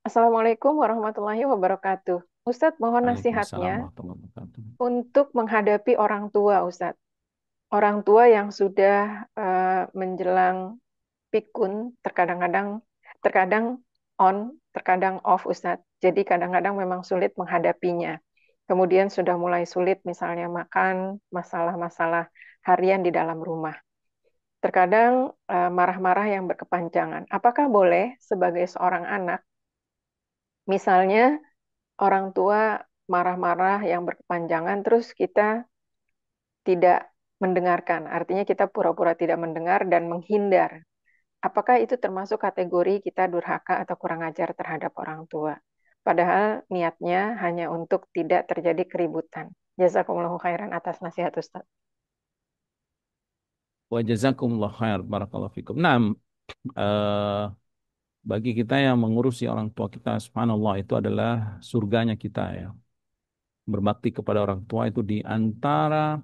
S3: Assalamualaikum warahmatullahi wabarakatuh. Ustadz, mohon
S2: Waalaikumsalam
S3: nasihatnya
S2: warahmatullahi wabarakatuh.
S3: untuk menghadapi orang tua, Ustadz. Orang tua yang sudah menjelang pikun, terkadang on, terkadang off, Ustadz. Jadi kadang-kadang memang sulit menghadapinya. Kemudian sudah mulai sulit misalnya makan, masalah-masalah harian di dalam rumah. Terkadang marah-marah yang berkepanjangan. Apakah boleh sebagai seorang anak, misalnya orang tua marah-marah yang berkepanjangan, terus kita tidak mendengarkan, artinya kita pura-pura tidak mendengar dan menghindar. Apakah itu termasuk kategori kita durhaka atau kurang ajar terhadap orang tua? Padahal niatnya hanya untuk tidak terjadi keributan. Jazakumullahu khairan atas nasihat Ustaz.
S2: Wa jazakumullah khair. Barakallahu fikum. Nah, eh, bagi kita yang mengurusi orang tua kita, subhanallah, itu adalah surganya kita ya. Berbakti kepada orang tua itu di antara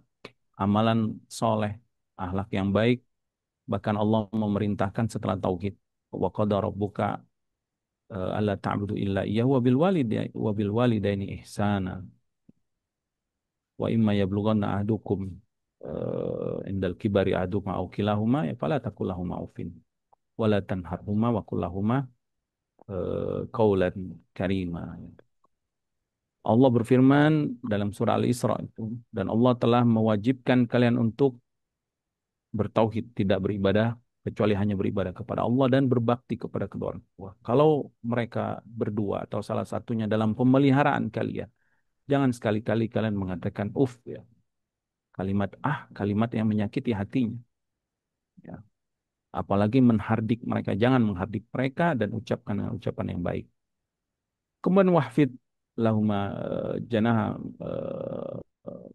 S2: amalan soleh, akhlak yang baik. Bahkan Allah memerintahkan setelah tauhid, wa qada rabbuka alla ta'budu illa iyyahu wa bil walidaini ihsana wa imma yablughanna ahadukum indal kibari ahaduhuma aw kilahuma ya fala taqul lahumā uffin wa la tanharhumā wa qul lahumā qawlan karīmā. Allah berfirman dalam surah Al-Isra itu, dan Allah telah mewajibkan kalian untuk bertauhid, tidak beribadah kecuali hanya beribadah kepada Allah dan berbakti kepada kedua orang tua. Kalau mereka berdua atau salah satunya dalam pemeliharaan kalian, jangan sekali-kali kalian mengatakan ya. Kalimat yang menyakiti hatinya. Ya. Apalagi menghardik mereka, jangan menghardik mereka dan ucapkan ucapan yang baik. Kemudian wahfid lahuma janaha,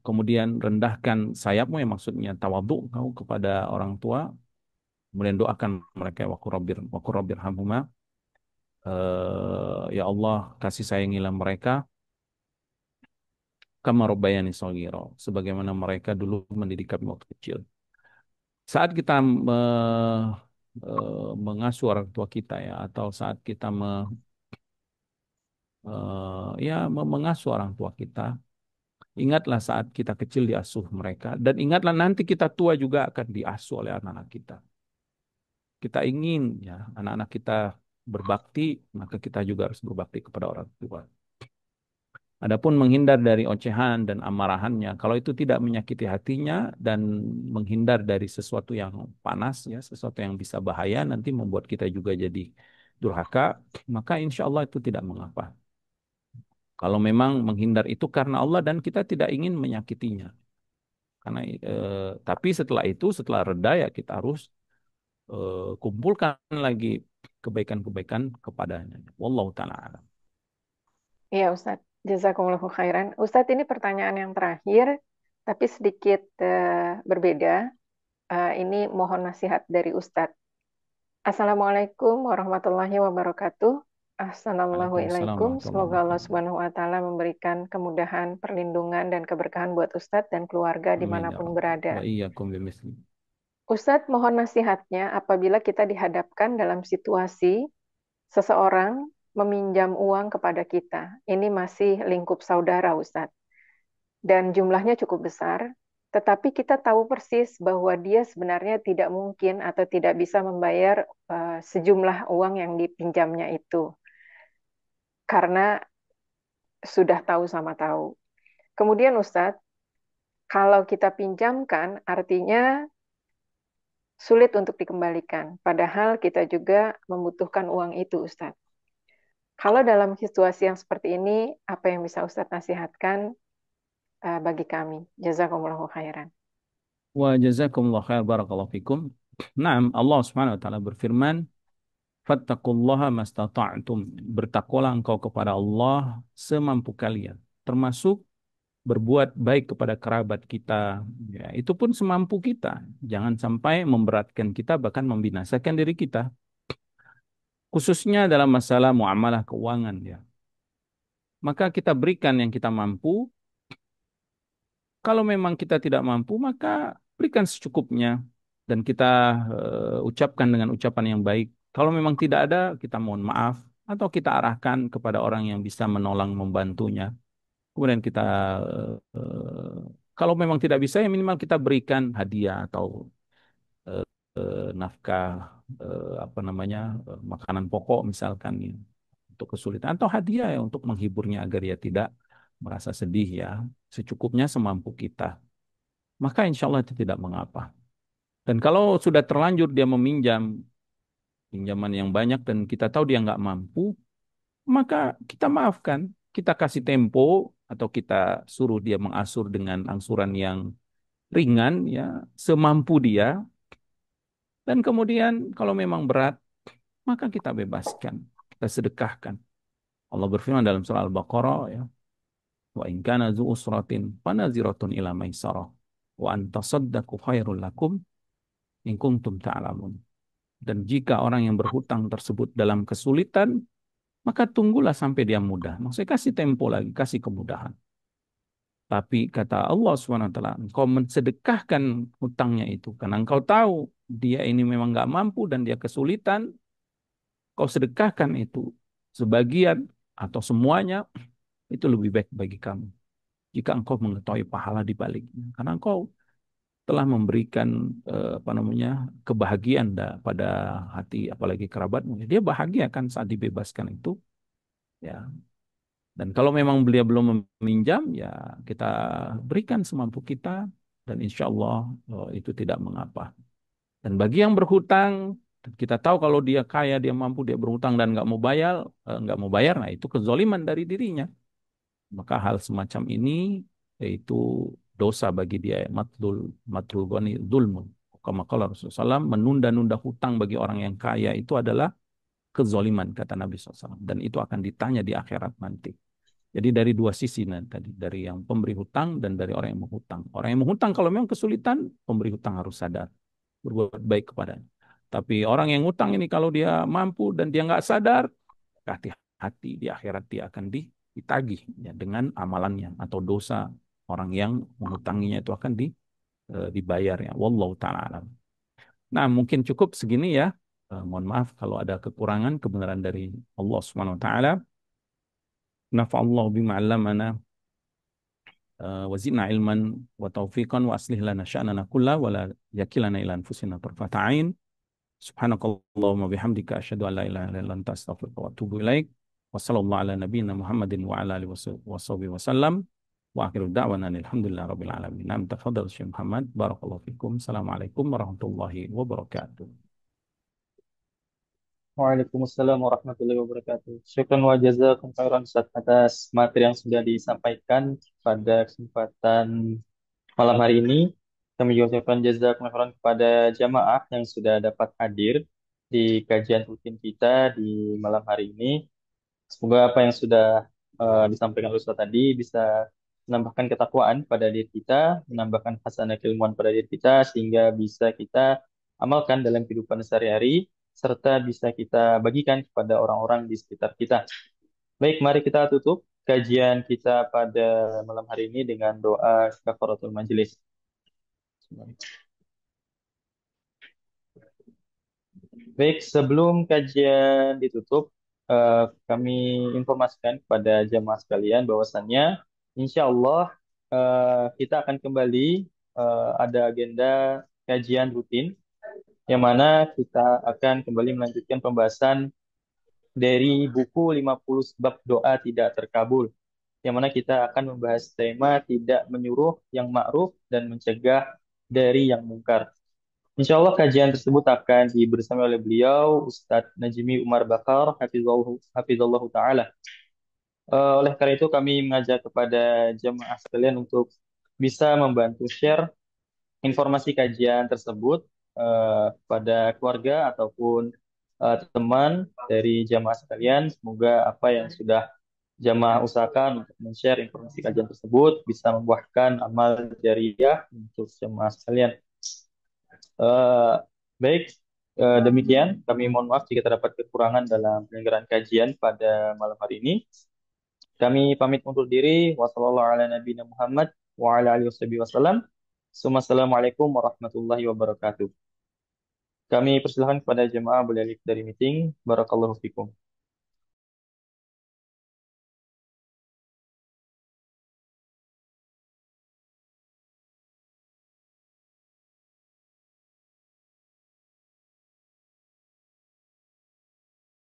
S2: kemudian rendahkan sayapmu, yang maksudnya tawadhu kau kepada orang tua. Kemudian doakan mereka, wa qur rabbir hamhuma Ya Allah, kasih sayangilah mereka kama rabbayani shaghira, sebagaimana mereka dulu mendidik kami waktu kecil. Saat kita mengasuh orang tua kita ya, atau saat kita mengasuh orang tua kita, ingatlah saat kita kecil diasuh mereka, dan ingatlah nanti kita tua juga akan diasuh oleh anak-anak kita. Kita ingin ya anak-anak kita berbakti, maka kita juga harus berbakti kepada orang tua. Adapun menghindar dari ocehan dan amarahannya, kalau itu tidak menyakiti hatinya dan menghindar dari sesuatu yang panas, ya, sesuatu yang bisa bahaya, nanti membuat kita juga jadi durhaka, maka insya Allah itu tidak mengapa. Kalau memang menghindar itu karena Allah dan kita tidak ingin menyakitinya. Karena, tapi setelah itu, setelah reda ya kita harus kumpulkan lagi kebaikan-kebaikan kepadanya. Wallahu ta'ala alam.
S3: Iya, Ustadz. Jazakumullahu khairan. Ustadz, ini pertanyaan yang terakhir, tapi sedikit berbeda. Ini mohon nasihat dari Ustadz. Assalamualaikum warahmatullahi wabarakatuh.
S2: Waalaikumsalam
S3: Assalamualaikum.
S2: warahmatullahi
S3: Semoga Allah
S2: wabarakatuh.
S3: Subhanahu wa Ta'ala memberikan kemudahan, perlindungan, dan keberkahan buat Ustadz dan keluarga
S2: Amin ya
S3: dimanapun
S2: Rabbal.
S3: berada.
S2: Wa iyyakum bimisli.
S3: Ustadz, mohon nasihatnya apabila kita dihadapkan dalam situasi seseorang meminjam uang kepada kita. Ini masih lingkup saudara, Ustadz. Dan jumlahnya cukup besar, tetapi kita tahu persis bahwa dia sebenarnya tidak mungkin atau tidak bisa membayar sejumlah uang yang dipinjamnya itu. Karena sudah tahu sama tahu. Kemudian Ustadz, kalau kita pinjamkan artinya sulit untuk dikembalikan. Padahal kita juga membutuhkan uang itu, Ustadz. Kalau dalam situasi yang seperti ini, apa yang bisa Ustadz nasihatkan bagi kami? Jazakumullahu khairan.
S2: Wa jazakumullah khair barakallahu fikum. Naam, Allah Subhanahu wa taala berfirman, "Fattaqullaha mastata'tum." Bertakwalah engkau kepada Allah semampu kalian, termasuk berbuat baik kepada kerabat kita. Ya, itu pun semampu kita. Jangan sampai memberatkan kita bahkan membinasakan diri kita. Khususnya dalam masalah muamalah keuangan ya. Maka kita berikan yang kita mampu. Kalau memang kita tidak mampu, maka berikan secukupnya dan kita ucapkan dengan ucapan yang baik. Kalau memang tidak ada, kita mohon maaf atau kita arahkan kepada orang yang bisa menolong membantunya. Kemudian kita kalau memang tidak bisa, ya minimal kita berikan hadiah atau nafkah apa namanya makanan pokok misalkan ya, untuk kesulitan atau hadiah ya untuk menghiburnya agar dia tidak merasa sedih ya, secukupnya semampu kita. Maka insya Allah itu tidak mengapa. Dan kalau sudah terlanjur dia meminjam pinjaman yang banyak dan kita tahu dia nggak mampu, maka kita maafkan, kita kasih tempo atau kita suruh dia mengasur dengan angsuran yang ringan ya, semampu dia. Dan kemudian kalau memang berat, maka kita bebaskan, kita sedekahkan. Allah berfirman dalam surah Al-Baqarah ya, wa in kana dzu usratin fanaziratun ila maisarah wa an tasaddaqu khairul lakum in kuntum ta'lamun. Dan jika orang yang berhutang tersebut dalam kesulitan, maka tunggulah sampai dia mudah. Maksudnya kasih tempo lagi, kasih kemudahan. Tapi kata Allah SWT, engkau mensedekahkan hutangnya itu. Karena engkau tahu dia ini memang nggak mampu dan dia kesulitan, kau sedekahkan itu. Sebagian atau semuanya, itu lebih baik bagi kamu. Jika engkau mengetahui pahala di baliknya. Karena engkau telah memberikan apa namanya kebahagiaan pada hati apalagi kerabatmu. Dia bahagia kan saat dibebaskan itu ya. Dan kalau memang beliau belum meminjam ya kita berikan semampu kita dan insya Allah itu tidak mengapa. Dan bagi yang berhutang kita tahu kalau dia kaya dia mampu dia berhutang dan nggak mau bayar, nah itu kezoliman dari dirinya. Maka hal semacam ini yaitu dosa bagi dia, matlul ghani dzulmun. Kama qala Rasulullah SAW, menunda-nunda hutang bagi orang yang kaya itu adalah kezoliman kata Nabi SAW, dan itu akan ditanya di akhirat nanti. Jadi dari dua sisi tadi, dari yang pemberi hutang dan dari orang yang menghutang. Orang yang menghutang kalau memang kesulitan, pemberi hutang harus sadar berbuat baik kepadanya. Tapi orang yang hutang ini kalau dia mampu dan dia nggak sadar, hati-hati di akhirat dia akan ditagih ya dengan amalannya atau dosa orang yang mengutanginya itu akan dibayar ya. Wallahu taala alam. Nah, mungkin cukup segini ya. Mohon maaf kalau ada kekurangan, kebenaran dari Allah Subhanahu wa taala. Nafa'allahu bima 'allamana wa zidna ilman wa taufiqan wa aslih lana sya'nana kullahu wa la yakilana ila anfusina tarfata 'ain. Subhanakallahumma bihamdika asyhadu an la ilaha illa anta astaghfiruka wa atubu ilaik. Wa sallallahu ala nabiyyina Muhammadin wa ala alihi wasahbihi wasallam. Wa akhiru da'wana alhamdulillahi rabbil alamin. Nam tafadhal Syekh Muhammad. Barakallahu fikum. Assalamualaikum warahmatullahi wabarakatuh.
S1: Waalaikumsalam warahmatullahi wabarakatuh. Syukran wa jazakum khairan Ustaz atas materi yang sudah disampaikan pada kesempatan malam hari ini. Kami juga ucapkan jazakum khairan kepada jamaah yang sudah dapat hadir di kajian rutin kita di malam hari ini. Semoga apa yang sudah disampaikan oleh Ustaz tadi bisa menambahkan ketakwaan pada diri kita, menambahkan hasanah keilmuan pada diri kita, sehingga bisa kita amalkan dalam kehidupan sehari-hari, serta bisa kita bagikan kepada orang-orang di sekitar kita. Baik, mari kita tutup kajian kita pada malam hari ini dengan doa kafaratul majelis. Baik, sebelum kajian ditutup, kami informasikan kepada jamaah sekalian bahwasannya insya Allah kita akan kembali ada agenda kajian rutin yang mana kita akan kembali melanjutkan pembahasan dari buku 50 sebab doa tidak terkabul, yang mana kita akan membahas tema tidak menyuruh yang ma'ruf dan mencegah dari yang mungkar. Insya Allah kajian tersebut akan dibersama oleh beliau, Ustadz Najmi Umar Bakar, Hafizallahu Ta'ala. Oleh karena itu kami mengajak kepada jemaah sekalian untuk bisa membantu share informasi kajian tersebut pada keluarga ataupun teman dari jemaah sekalian. Semoga apa yang sudah jamaah usahakan untuk men-share informasi kajian tersebut bisa membuahkan amal jariah untuk jemaah sekalian. Eh, baik, demikian. Kami mohon maaf jika terdapat kekurangan dalam penyelenggaraan kajian pada malam hari ini. Kami pamit undur diri. Wassalamualaikum warahmatullahi wabarakatuh. Kami persilahkan kepada jemaah beralih dari meeting. Barakallahu fikum.